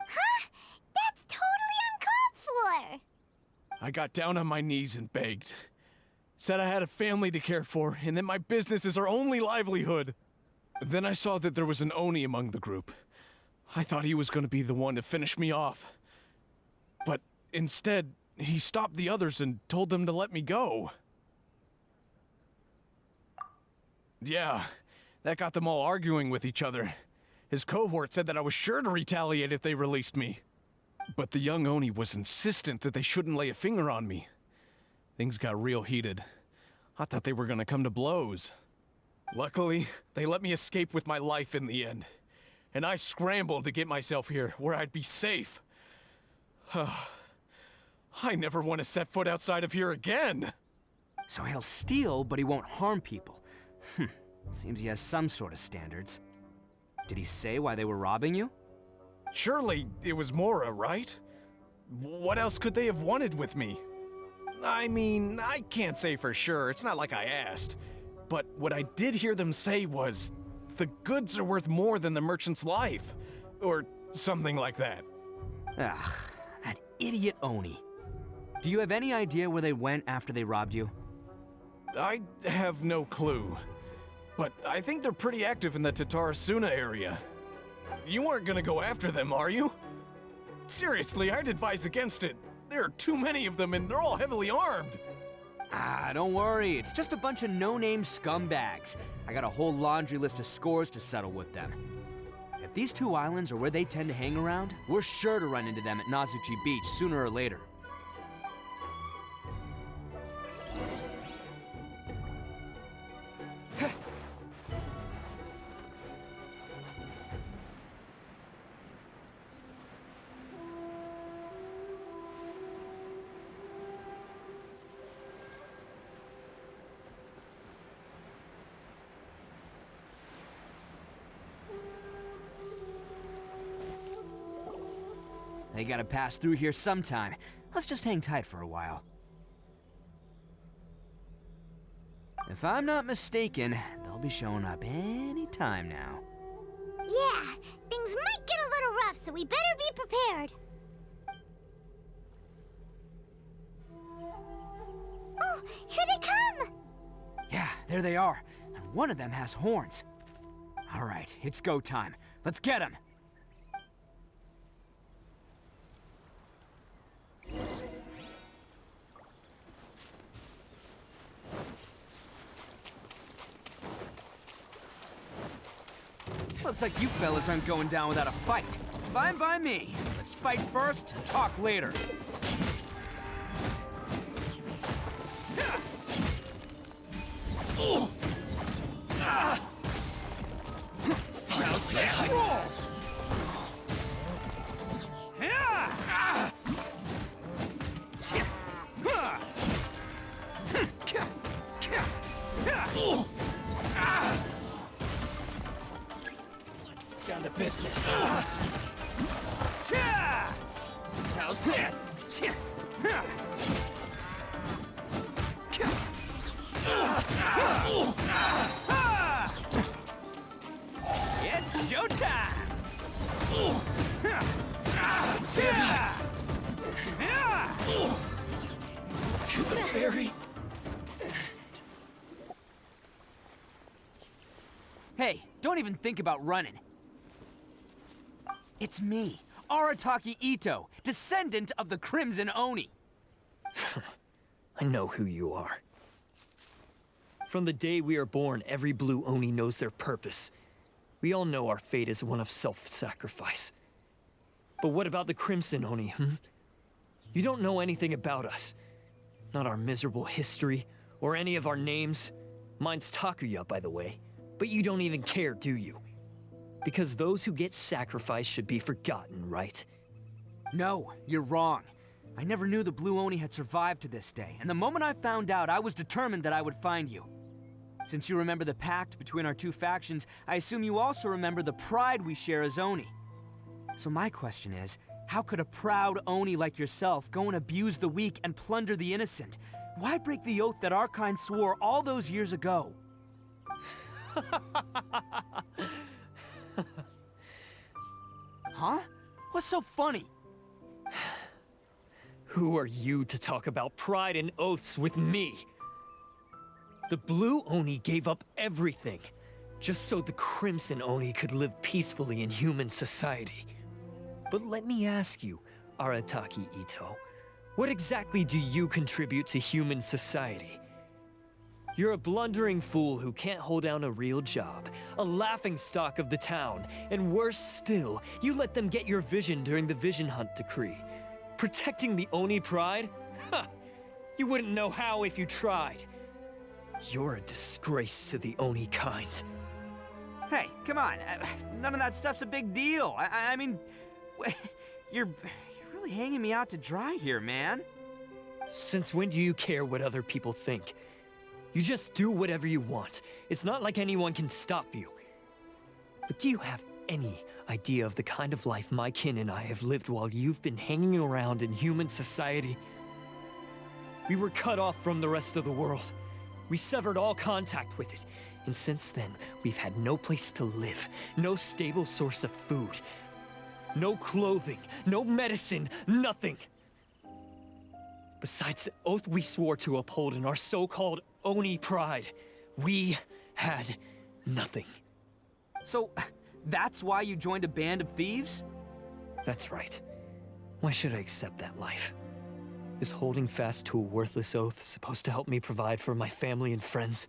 Huh? That's totally uncalled for! I got down on my knees and begged. Said I had a family to care for and that my business is our only livelihood. Then I saw that there was an Oni among the group. I thought he was going to be the one to finish me off. But instead, he stopped the others and told them to let me go. Yeah, that got them all arguing with each other. His cohort said that I was sure to retaliate if they released me. But the young Oni was insistent that they shouldn't lay a finger on me. Things got real heated. I thought they were going to come to blows. Luckily, they let me escape with my life in the end. And I scrambled to get myself here, where I'd be safe. I never want to set foot outside of here again! So he'll steal, but he won't harm people. Seems he has some sort of standards. Did he say why they were robbing you? Surely it was Mora, right? What else could they have wanted with me? I mean, I can't say for sure, it's not like I asked. But what I did hear them say was, the goods are worth more than the merchant's life. Or something like that. Ugh, that idiot Oni. Do you have any idea where they went after they robbed you? I have no clue. But I think they're pretty active in the Tatarasuna area. You aren't gonna go after them, are you? Seriously, I'd advise against it. There are too many of them and they're all heavily armed. Ah, don't worry. It's just a bunch of no-name scumbags. I got a whole laundry list of scores to settle with them. If these two islands are where they tend to hang around, we're sure to run into them at Nazuchi Beach sooner or later. They gotta pass through here sometime. Let's just hang tight for a while. If I'm not mistaken, they'll be showing up any time now. Yeah, things might get a little rough, so we better be prepared. Oh, here they come! Yeah, there they are. And one of them has horns. All right, it's go time. Let's get him! Looks like you fellas aren't going down without a fight. Fine by me. Let's fight first and talk later. Let's roll! Down to business. How's this? It's showtime! Very. Hey, don't even think about running. It's me, Arataki Ito, descendant of the Crimson Oni. I know who you are. From the day we are born, every blue Oni knows their purpose. We all know our fate is one of self-sacrifice. But what about the Crimson Oni, You don't know anything about us. Not our miserable history, or any of our names. Mine's Takuya, by the way. But you don't even care, do you? Because those who get sacrificed should be forgotten, right? No, you're wrong. I never knew the Blue Oni had survived to this day, and the moment I found out, I was determined that I would find you. Since you remember the pact between our two factions, I assume you also remember the pride we share as Oni. So my question is, how could a proud Oni like yourself go and abuse the weak and plunder the innocent? Why break the oath that our kind swore all those years ago? Huh? What's so funny? Who are you to talk about pride and oaths with me? The Blue Oni gave up everything, just so the Crimson Oni could live peacefully in human society. But let me ask you, Arataki Ito, what exactly do you contribute to human society? You're a blundering fool who can't hold down a real job, a laughingstock of the town, and worse still, you let them get your vision during the Vision Hunt decree. Protecting the Oni pride? Ha! You wouldn't know how if you tried. You're a disgrace to the Oni kind. Hey, come on. None of that stuff's a big deal. I mean, you're really hanging me out to dry here, man. Since when do you care what other people think? You just do whatever you want. It's not like anyone can stop you. But do you have any idea of the kind of life my kin and I have lived while you've been hanging around in human society? We were cut off from the rest of the world. We severed all contact with it. And since then, we've had no place to live, no stable source of food, no clothing, no medicine, nothing. Besides the oath we swore to uphold in our so-called Oni pride, we had nothing. So, that's why you joined a band of thieves? That's right. Why should I accept that life? Is holding fast to a worthless oath supposed to help me provide for my family and friends?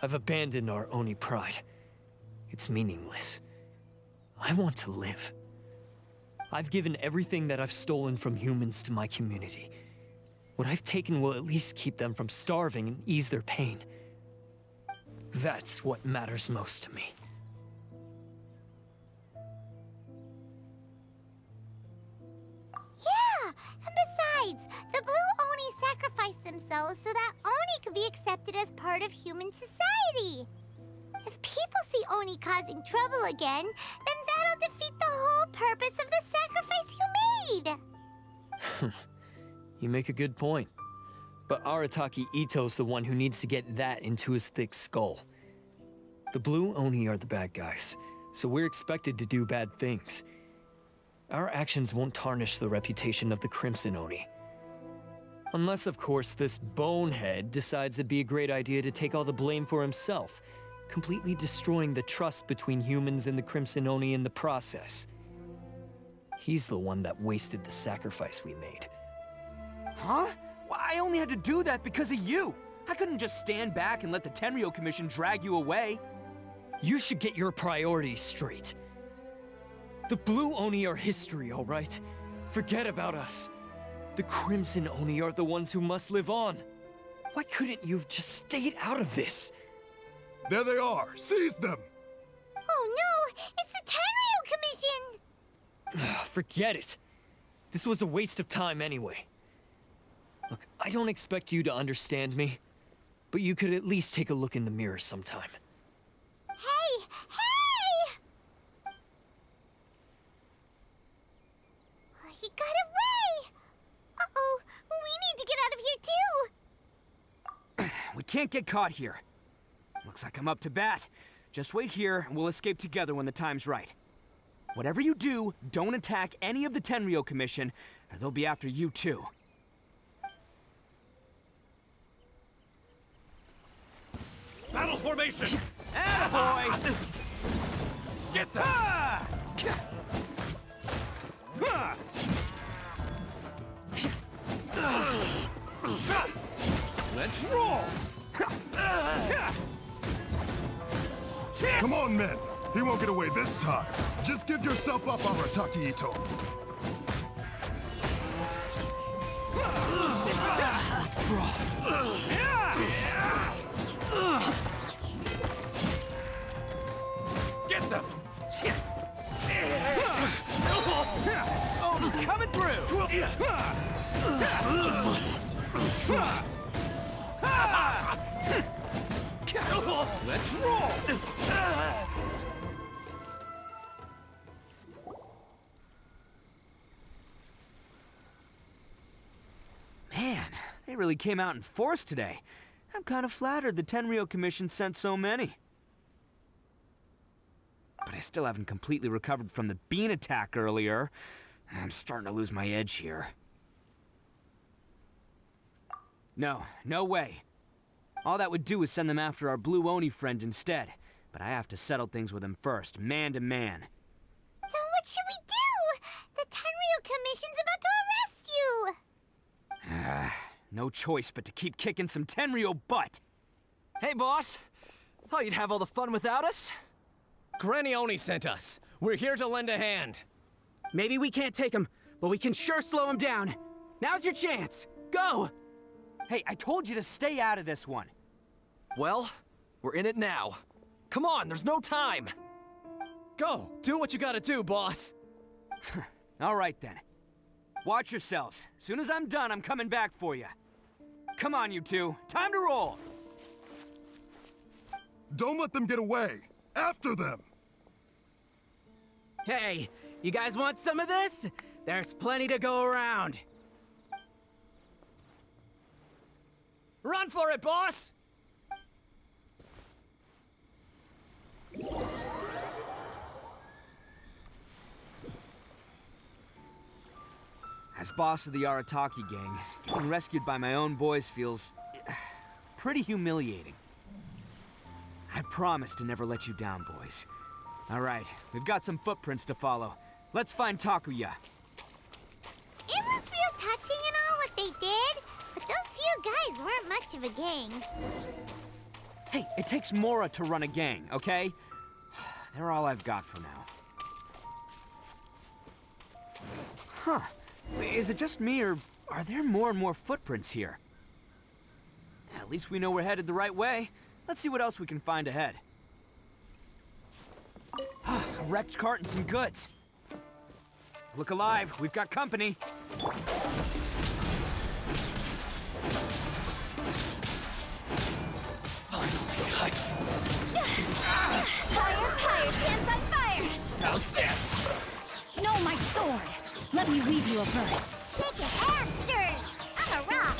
I've abandoned our Oni pride. It's meaningless. I want to live. I've given everything that I've stolen from humans to my community. What I've taken will at least keep them from starving and ease their pain. That's what matters most to me. Yeah, and besides, the Blue Oni sacrificed themselves so that Oni could be accepted as part of human society. If people see Oni causing trouble again, then that'll defeat the whole purpose of the sacrifice you made. You make a good point. But Arataki Ito's the one who needs to get that into his thick skull. The Blue Oni are the bad guys, so we're expected to do bad things. Our actions won't tarnish the reputation of the Crimson Oni. Unless, of course, this bonehead decides it'd be a great idea to take all the blame for himself, completely destroying the trust between humans and the Crimson Oni in the process. He's the one that wasted the sacrifice we made. Huh? Well, I only had to do that because of you. I couldn't just stand back and let the Tenryou Commission drag you away. You should get your priorities straight. The Blue Oni are history, all right? Forget about us. The Crimson Oni are the ones who must live on. Why couldn't you have just stayed out of this? There they are! Seize them! Oh no! It's the Tenryou Commission! Forget it. This was a waste of time anyway. Look, I don't expect you to understand me, but you could at least take a look in the mirror sometime. Hey! Hey! He got away! Uh-oh, we need to get out of here too! We can't get caught here. Looks like I'm up to bat. Just wait here and we'll escape together when the time's right. Whatever you do, don't attack any of the Tenryou Commission, or they'll be after you too. Battle formation! Attaboy! Get that! Let's roll! Come on, men! He won't get away this time. Just give yourself up, Arataki Ito. Get them! Oh, coming through! Let's roll! Man, they really came out in force today. I'm kind of flattered the Tenryou Commission sent so many. But I still haven't completely recovered from the bean attack earlier. I'm starting to lose my edge here. No way. All that would do is send them after our Blue Oni friend instead. But I have to settle things with him first, man to man. Then what should we do? The Tenryou Commission's about to arrest you! No choice but to keep kicking some Tenryou butt. Hey, boss. Thought you'd have all the fun without us? Granny Oni sent us. We're here to lend a hand. Maybe we can't take him, but we can sure slow him down. Now's your chance. Go! Hey, I told you to stay out of this one. Well, we're in it now. Come on, there's no time. Go, do what you gotta do, boss. All right then. Watch yourselves. Soon as I'm done, I'm coming back for you. Come on, you two. Time to roll. Don't let them get away. After them. Hey, you guys want some of this? There's plenty to go around. Run for it, boss! As boss of the Arataki gang, getting rescued by my own boys feels pretty humiliating. I promise to never let you down, boys. All right, we've got some footprints to follow. Let's find Takuya. It was real touching and all what they did, but those few guys weren't much of a gang. Hey, it takes Mora to run a gang, okay? They're all I've got for now. Huh. Is it just me, or are there more and more footprints here? At least we know we're headed the right way. Let's see what else we can find ahead. A wrecked cart and some goods. Look alive, we've got company. Fire, fire, pants on fire! How's this? Let me weave you a bird. Shake your hand, stir. I'm a rock.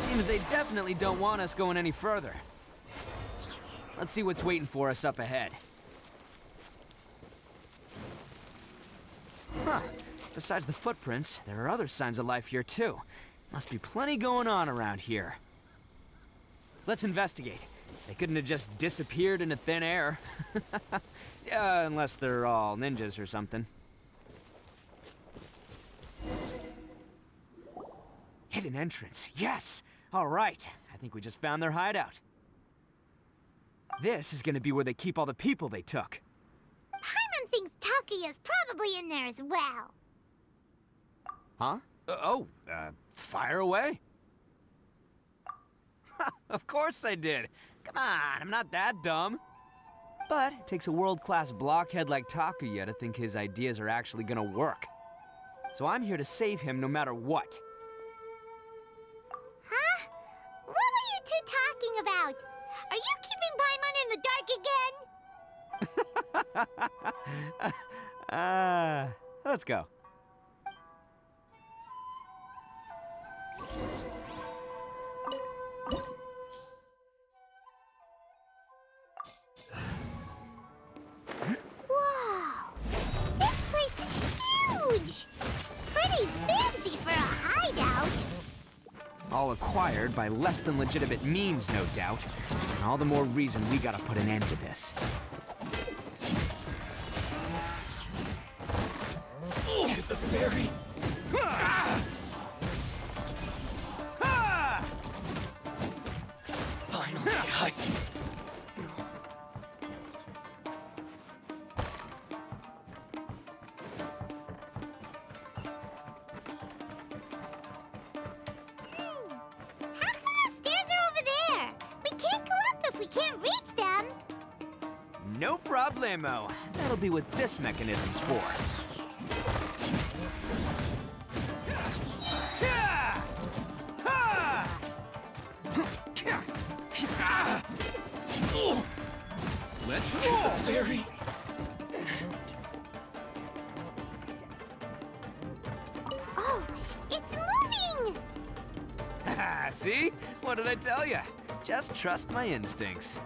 Seems they definitely don't want us going any further. Let's see what's waiting for us up ahead. Huh. Besides the footprints, there are other signs of life here too. Must be plenty going on around here. Let's investigate. They couldn't have just disappeared into thin air. Yeah, unless they're all ninjas or something. Hidden entrance, yes! All right, I think we just found their hideout. This is gonna be where they keep all the people they took. Paimon thinks Takuya's probably in there as well. Huh? Fire away? Of course I did. Come on, I'm not that dumb. But it takes a world-class blockhead like Takuya to think his ideas are actually gonna work. So I'm here to save him no matter what. Huh? What were you two talking about? Are you keeping Paimon in the dark again? Let's go. Wow! This place is huge! Pretty fancy for a hideout. All acquired by less than legitimate means, no doubt. And all the more reason we gotta put an end to this. Get the fairy! Finally, No problemo. That'll be what this mechanism's for. Let's roll, Barry. Oh, it's moving! See? What did I tell you? Just trust my instincts.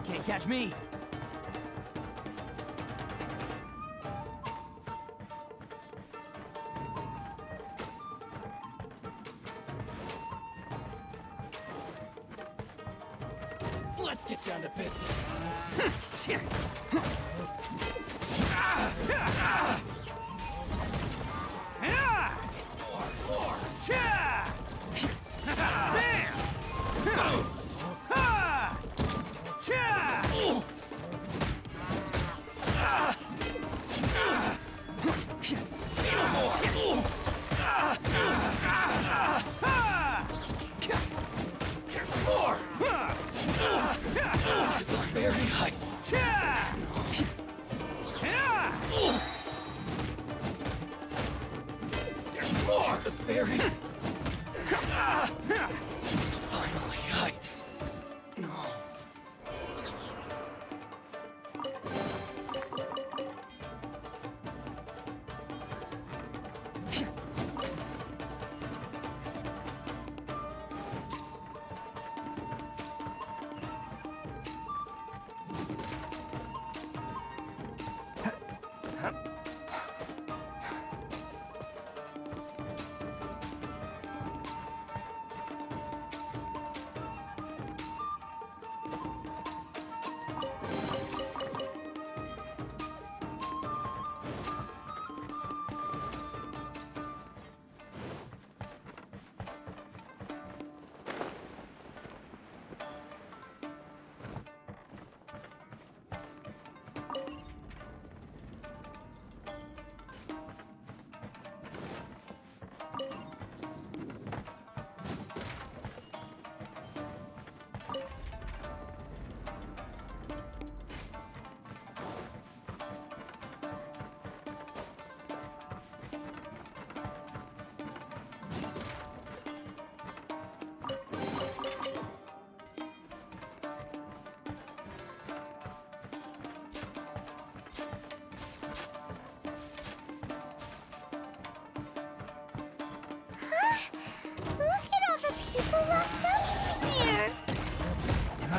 Can't catch me. let's get down to business. Very high. There's more. The fairy. Finally, no.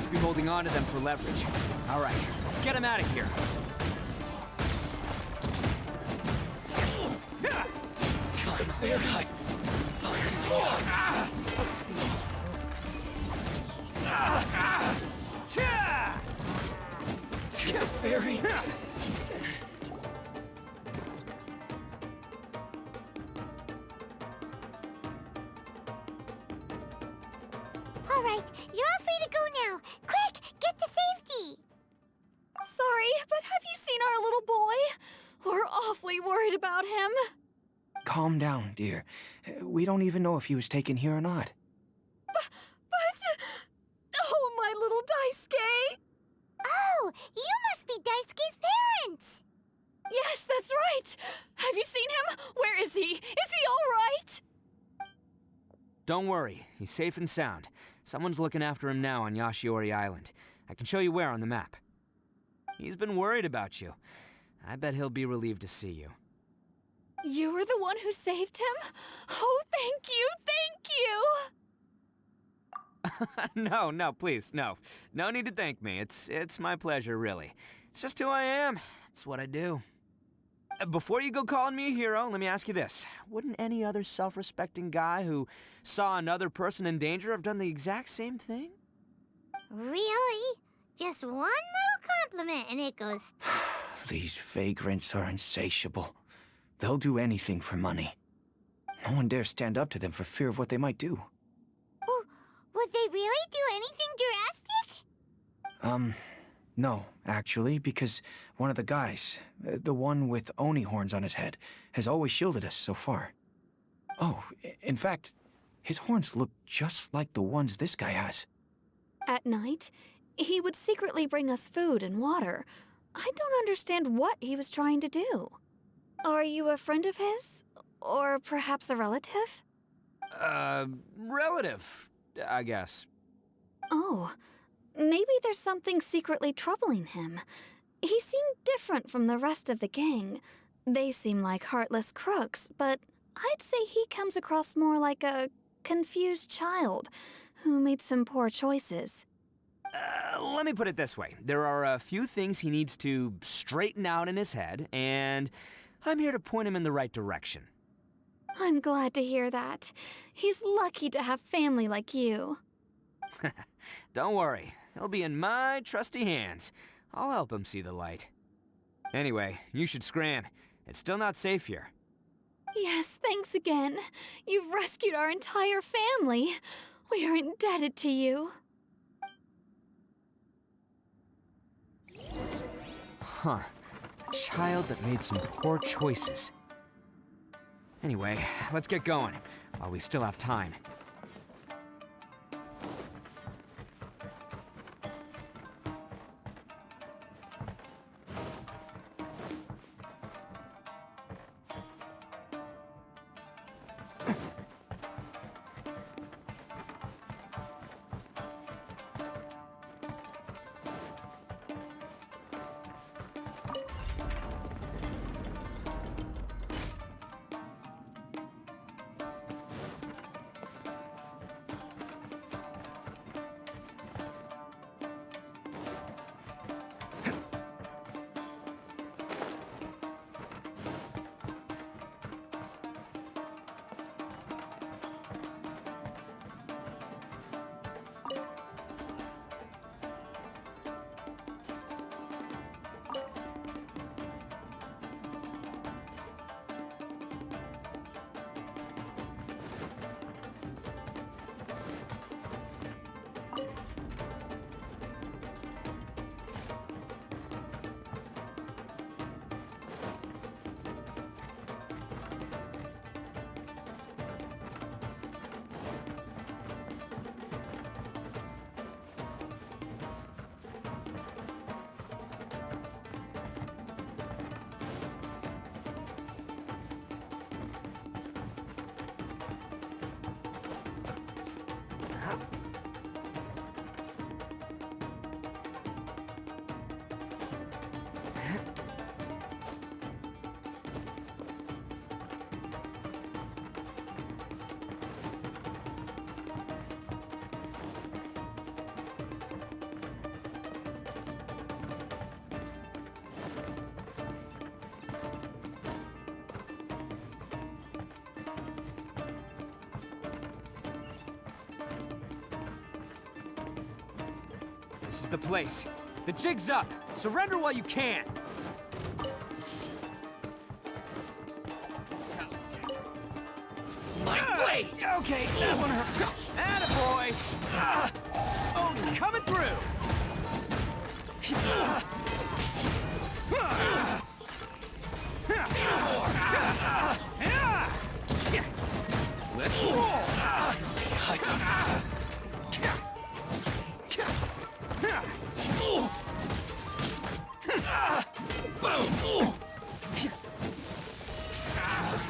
must be holding on to them for leverage. All right, let's get him out of here. Fairy. All right, you're all free to go now. Quick, get to safety. Sorry, but have you seen our little boy? We're awfully worried about him. Calm down, dear. We don't even know if he was taken here or not. But... Oh, my little Daisuke! Oh, you must be Daisuke's parents. Yes, that's right. Have you seen him? Where is he? Is he all right? Don't worry, he's safe and sound. Someone's looking after him now on Yashiori Island. I can show you where on the map. He's been worried about you. I bet he'll be relieved to see you. You were the one who saved him? Oh, thank you, thank you! No, please, no. No need to thank me. It's my pleasure, really. It's just who I am. It's what I do. Before you go calling me a hero, let me ask you this. Wouldn't any other self-respecting guy who saw another person in danger have done the exact same thing? Really? Just one little compliment and it goes... These vagrants are insatiable. They'll do anything for money. No one dares stand up to them for fear of what they might do. Would they really do anything drastic? No, actually, because one of the guys, the one with Oni horns on his head, has always shielded us so far. Oh, in fact, his horns look just like the ones this guy has. At night, he would secretly bring us food and water. I don't understand what he was trying to do. Are you a friend of his? Or perhaps a relative? Relative, I guess. Oh, maybe there's something secretly troubling him. He seemed different from the rest of the gang. They seem like heartless crooks, but I'd say he comes across more like a confused child who made some poor choices. Let me put it this way. There are a few things he needs to straighten out in his head, and I'm here to point him in the right direction. I'm glad to hear that. He's lucky to have family like you. Don't worry. He'll be in my trusty hands. I'll help him see the light. Anyway, you should scram. It's still not safe here. Yes, thanks again. You've rescued our entire family. We are indebted to you. Huh. A child that made some poor choices. Anyway, let's get going, while we still have time. This is the place. The jig's up. Surrender while you can. My blade! Okay, that one hurt. Attaboy! Oni coming through! Let's roll! Boom!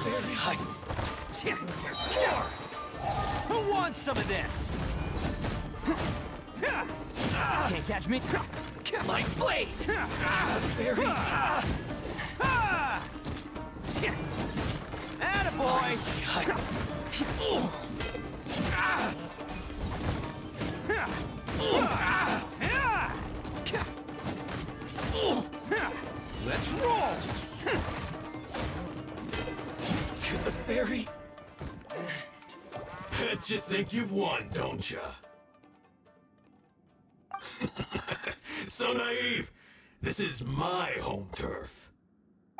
Very high. Who wants some of this? Can't catch me. My blade! Very... Attaboy! Let's roll! To the berry. Bet you think you've won, don't ya? So naive. This is my home turf.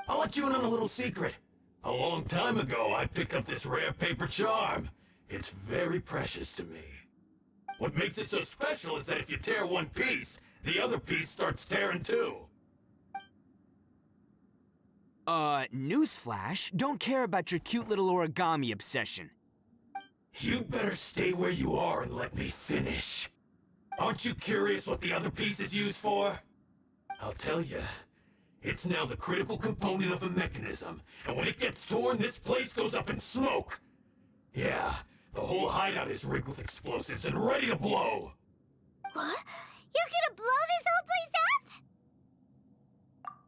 I'll let you in on a little secret. A long time ago, I picked up this rare paper charm. It's very precious to me. What makes it so special is that if you tear one piece, the other piece starts tearing too. Newsflash, don't care about your cute little origami obsession. You better stay where you are and let me finish. Aren't you curious what the other piece is used for? I'll tell you. It's now the critical component of a mechanism, and when it gets torn, this place goes up in smoke. Yeah, the whole hideout is rigged with explosives and ready to blow. What? You're gonna blow this whole place up?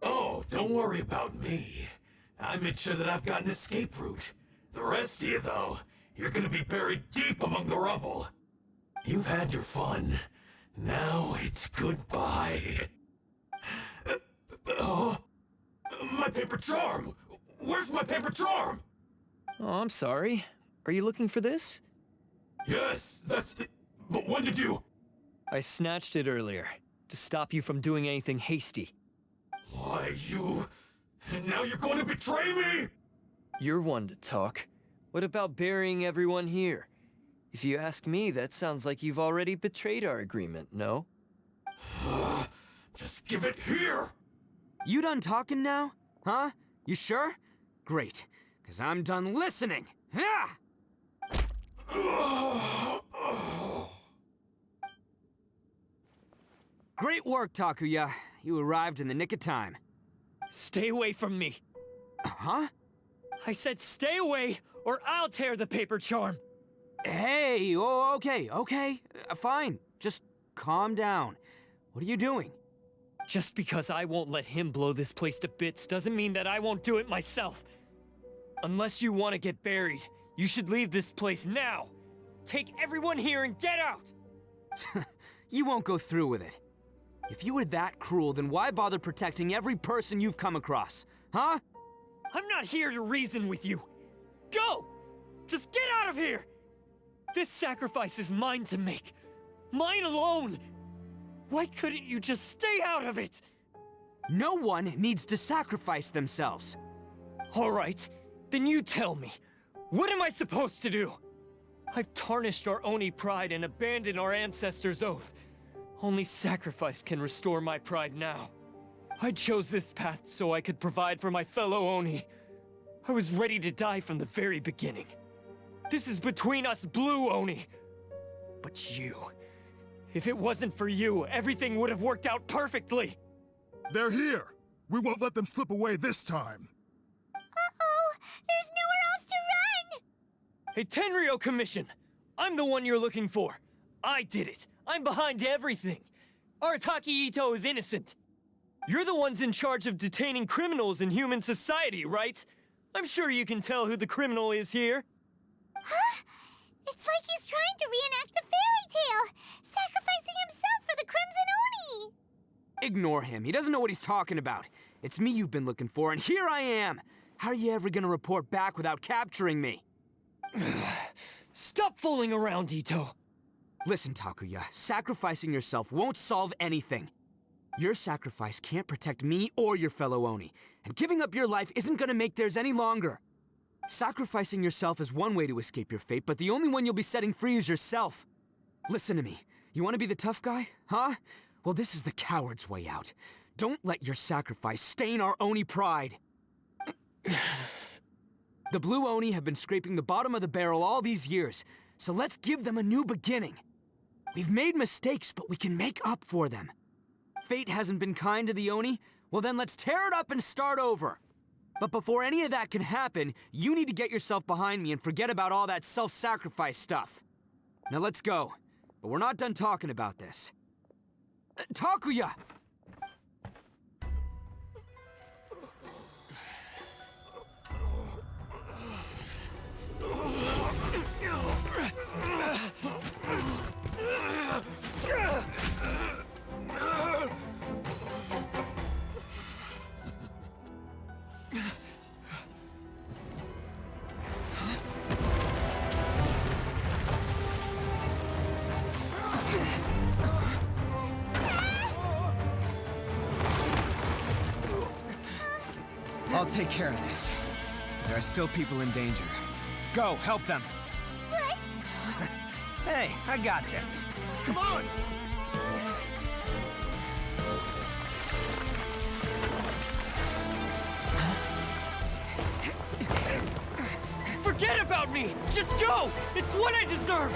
Oh, don't worry about me. I made sure that I've got an escape route. The rest of you, though, you're gonna be buried deep among the rubble. You've had your fun. Now it's goodbye. My paper charm! Where's my paper charm? Oh, I'm sorry. Are you looking for this? Yes, that's it. But when did you... I snatched it earlier, to stop you from doing anything hasty. Why, you... And now you're going to betray me? You're one to talk. What about burying everyone here? If you ask me, that sounds like you've already betrayed our agreement, no? Just give it here! You done talking now? Huh? You sure? Great, because I'm done listening. Ah! Great work, Takuya. You arrived in the nick of time. Stay away from me. Huh? I said stay away, or I'll tear the paper charm. Hey, oh, okay. Fine. Just calm down. What are you doing? Just because I won't let him blow this place to bits doesn't mean that I won't do it myself. Unless you want to get buried, you should leave this place now. Take everyone here and get out! You won't go through with it. If you were that cruel, then why bother protecting every person you've come across? Huh? I'm not here to reason with you. Go! Just get out of here! This sacrifice is mine to make. Mine alone! Why couldn't you just stay out of it? No one needs to sacrifice themselves. All right, then you tell me. What am I supposed to do? I've tarnished our Oni pride and abandoned our ancestors' oath. Only sacrifice can restore my pride now. I chose this path so I could provide for my fellow Oni. I was ready to die from the very beginning. This is between us blue Oni. But you... If it wasn't for you, everything would have worked out perfectly! They're here! We won't let them slip away this time! Uh-oh! There's nowhere else to run! Hey, Tenryo Commission! I'm the one you're looking for. I did it. I'm behind everything. Arataki Ito is innocent. You're the ones in charge of detaining criminals in human society, right? I'm sure you can tell who the criminal is here. Huh? It's like he's trying to reenact the fairy tale, sacrificing himself for the Crimson Oni! Ignore him. He doesn't know what he's talking about. It's me you've been looking for, and here I am! How are you ever gonna report back without capturing me? Stop fooling around, Ito. Listen, Takuya, sacrificing yourself won't solve anything. Your sacrifice can't protect me or your fellow Oni, and giving up your life isn't gonna make theirs any longer. Sacrificing yourself is one way to escape your fate, but the only one you'll be setting free is yourself. Listen to me. You want to be the tough guy, huh? Well, this is the coward's way out. Don't let your sacrifice stain our Oni pride. The Blue Oni have been scraping the bottom of the barrel all these years, so let's give them a new beginning. We've made mistakes, but we can make up for them. Fate hasn't been kind to the Oni? Well then let's tear it up and start over. But before any of that can happen, you need to get yourself behind me and forget about all that self-sacrifice stuff. Now let's go. But we're not done talking about this. Takuya! I'll take care of this. There are still people in danger. Go, help them. What? Hey, I got this. Come on! Forget about me! Just go! It's what I deserve!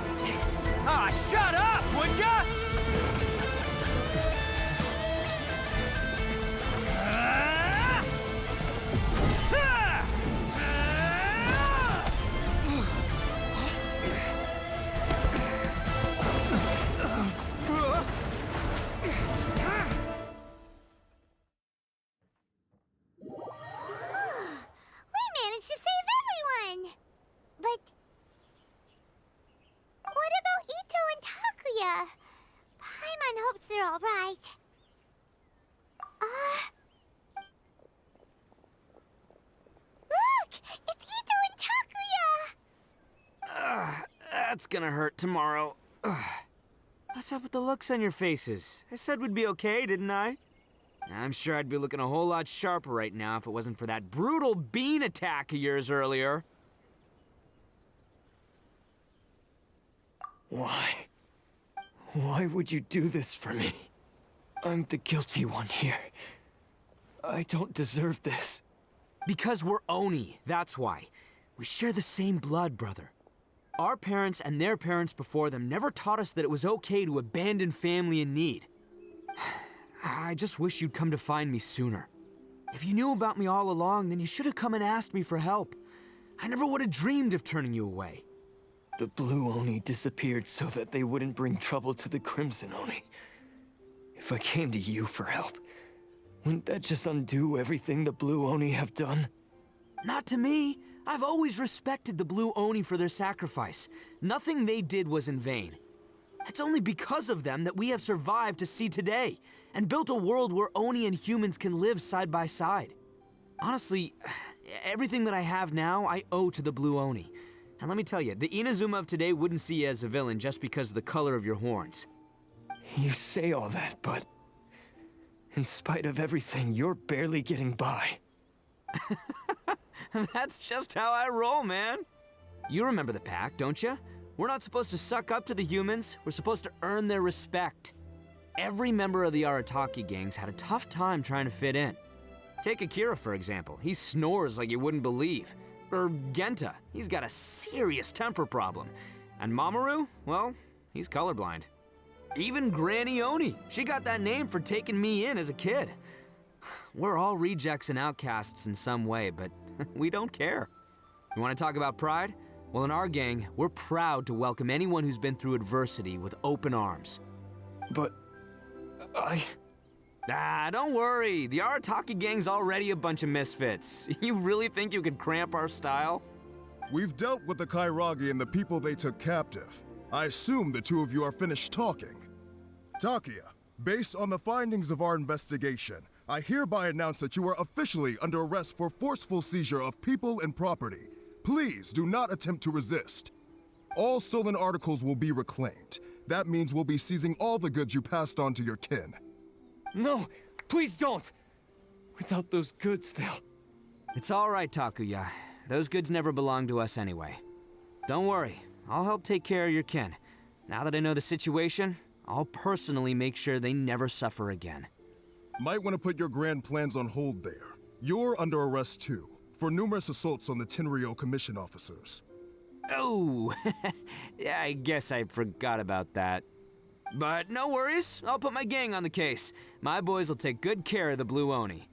Ah, shut up, would ya? That's gonna hurt tomorrow. Ugh. What's up with the looks on your faces? I said we'd be okay, didn't I? I'm sure I'd be looking a whole lot sharper right now if it wasn't for that brutal bean attack of yours earlier. Why? Why would you do this for me? I'm the guilty one here. I don't deserve this. Because we're Oni, that's why. We share the same blood, brother. Our parents and their parents before them never taught us that it was okay to abandon family in need. I just wish you'd come to find me sooner. If you knew about me all along, then you should have come and asked me for help. I never would have dreamed of turning you away. The Blue Oni disappeared so that they wouldn't bring trouble to the Crimson Oni. If I came to you for help, wouldn't that just undo everything the Blue Oni have done? Not to me. I've always respected the Blue Oni for their sacrifice. Nothing they did was in vain. It's only because of them that we have survived to see today, and built a world where Oni and humans can live side by side. Honestly, everything that I have now, I owe to the Blue Oni. And let me tell you, the Inazuma of today wouldn't see you as a villain just because of the color of your horns. You say all that, but in spite of everything, you're barely getting by. That's just how I roll, man. You remember the pact, don't you? We're not supposed to suck up to the humans. We're supposed to earn their respect. Every member of the Arataki gangs had a tough time trying to fit in. Take Akira, for example. He snores like you wouldn't believe. Or Genta. He's got a serious temper problem. And Mamoru, well, he's colorblind. Even Granny Oni. She got that name for taking me in as a kid. We're all rejects and outcasts in some way, but we don't care. You want to talk about pride? Well, in our gang, we're proud to welcome anyone who's been through adversity with open arms. But don't worry. The Arataki gang's already a bunch of misfits. You really think you could cramp our style? We've dealt with the Kairagi and the people they took captive. I assume the two of you are finished talking. Takuya, based on the findings of our investigation, I hereby announce that you are officially under arrest for forceful seizure of people and property. Please do not attempt to resist. All stolen articles will be reclaimed. That means we'll be seizing all the goods you passed on to your kin. No, please don't! Without those goods, they'll... It's all right, Takuya. Those goods never belonged to us anyway. Don't worry, I'll help take care of your kin. Now that I know the situation, I'll personally make sure they never suffer again. Might want to put your grand plans on hold there. You're under arrest too, for numerous assaults on the Tenryou Commission officers. Oh, yeah, I guess I forgot about that. But no worries, I'll put my gang on the case. My boys will take good care of the Blue Oni.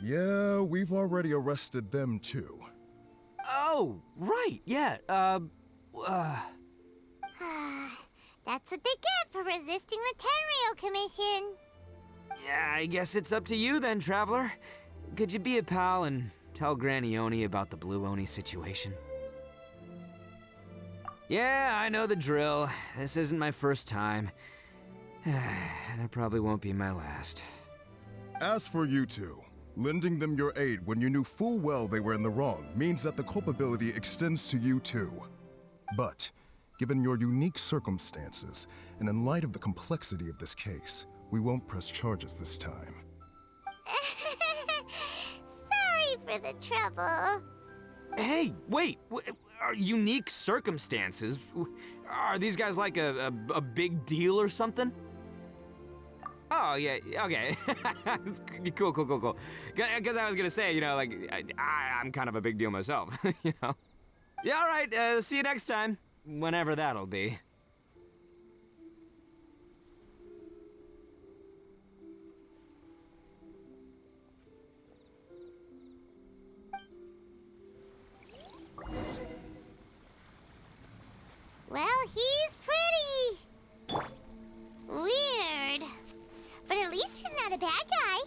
Yeah, we've already arrested them too. Oh, right, yeah, That's what they get for resisting the Tenryou Commission. yeah, I guess it's up to you then, Traveler. Could you be a pal and tell Granny Oni about the Blue Oni situation? Yeah, I know the drill. This isn't my first time. And it probably won't be my last. As for you two, lending them your aid when you knew full well they were in the wrong means that the culpability extends to you too. But, given your unique circumstances, and in light of the complexity of this case, we won't press charges this time. Sorry for the trouble. Hey, wait! Are unique circumstances? Are these guys like a big deal or something? Oh, yeah, okay. Cool. Because I was gonna say, you know, like, I'm kind of a big deal myself, you know? Yeah, all right, see you next time. Whenever that'll be. Well, he's pretty weird. But at least he's not a bad guy.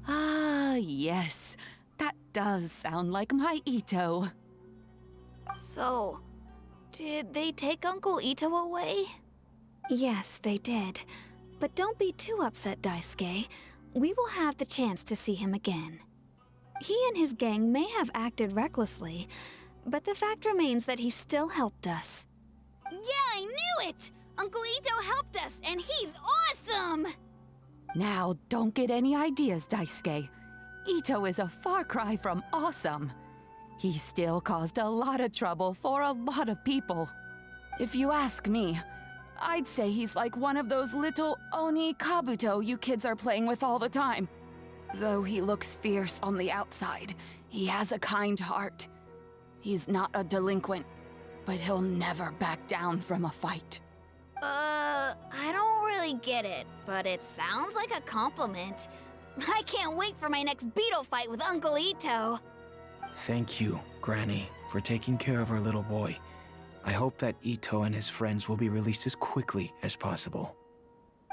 Ah, yes. That does sound like my Ito. So, did they take Uncle Ito away? Yes, they did. But don't be too upset, Daisuke. We will have the chance to see him again. He and his gang may have acted recklessly, but the fact remains that he still helped us. Yeah, I knew it! Uncle Ito helped us, and he's awesome! Now, don't get any ideas, Daisuke. Ito is a far cry from awesome. He still caused a lot of trouble for a lot of people. If you ask me, I'd say he's like one of those little Oni Kabuto you kids are playing with all the time. Though he looks fierce on the outside, he has a kind heart. He's not a delinquent, but he'll never back down from a fight. I don't really get it, but it sounds like a compliment. I can't wait for my next beetle fight with Uncle Ito. Thank you, Granny, for taking care of our little boy. I hope that Ito and his friends will be released as quickly as possible.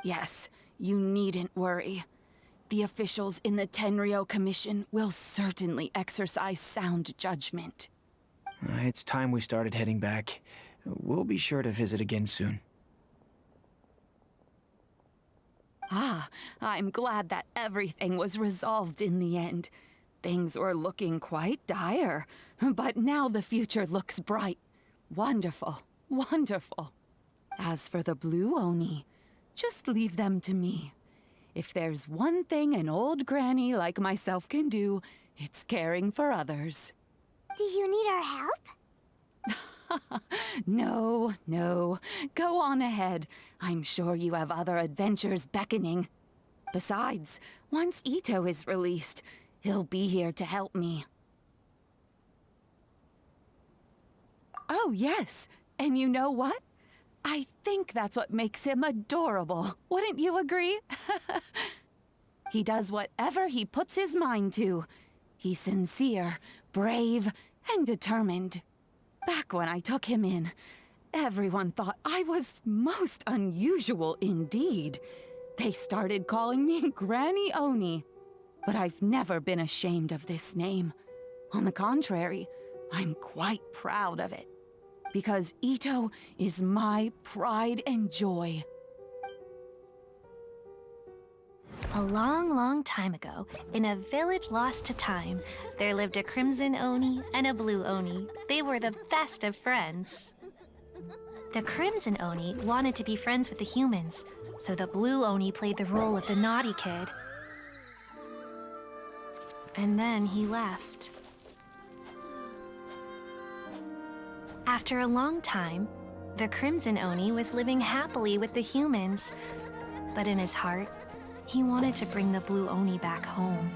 Yes, you needn't worry. The officials in the Tenryou Commission will certainly exercise sound judgment. It's time we started heading back. We'll be sure to visit again soon. Ah, I'm glad that everything was resolved in the end. Things were looking quite dire, but now the future looks bright. Wonderful, wonderful. As for the Blue Oni, just leave them to me. If there's one thing an old granny like myself can do, it's caring for others. Do you need our help? No. Go on ahead. I'm sure you have other adventures beckoning. Besides, once Ito is released, he'll be here to help me. Oh, yes. And you know what? I think that's what makes him adorable. Wouldn't you agree? He does whatever he puts his mind to. He's sincere, brave, and determined. Back when I took him in, everyone thought I was most unusual indeed. They started calling me Granny Oni. But I've never been ashamed of this name. On the contrary, I'm quite proud of it. because Ito is my pride and joy. A long, long time ago, in a village lost to time, there lived a crimson Oni and a blue Oni. They were the best of friends. The crimson Oni wanted to be friends with the humans, so the blue Oni played the role of the naughty kid. And then he left. After a long time, the crimson Oni was living happily with the humans, but in his heart, he wanted to bring the blue Oni back home.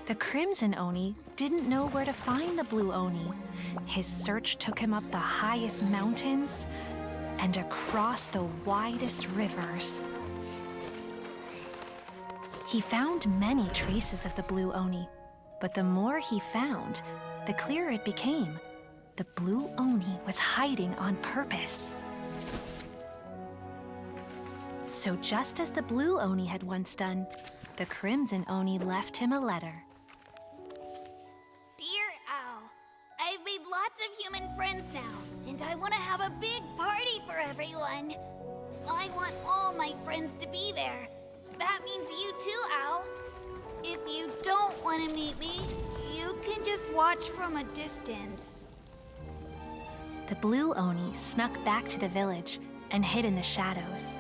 The crimson Oni didn't know where to find the blue Oni. His search took him up the highest mountains and across the widest rivers. He found many traces of the blue Oni, but the more he found, the clearer it became. The blue Oni was hiding on purpose. So just as the blue Oni had once done, the crimson Oni left him a letter. Dear Owl, I've made lots of human friends now, and I want to have a big party for everyone. I want all my friends to be there. That means you too, Owl. If you don't want to meet me, you can just watch from a distance. The blue Oni snuck back to the village and hid in the shadows.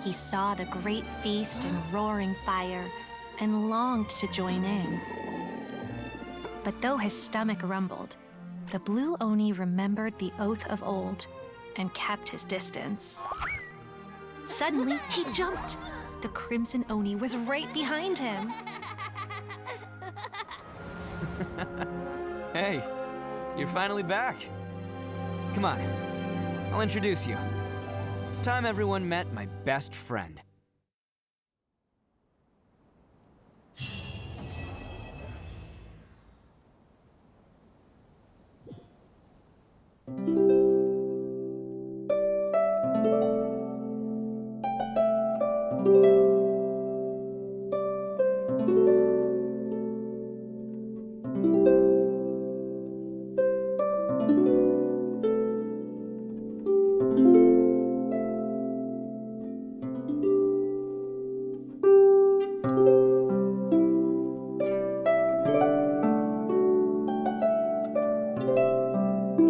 He saw the great feast and roaring fire and longed to join in. But though his stomach rumbled, the blue Oni remembered the oath of old and kept his distance. Suddenly, he jumped. The crimson Oni was right behind him. Hey, you're finally back. Come on, I'll introduce you. It's time everyone met my best friend.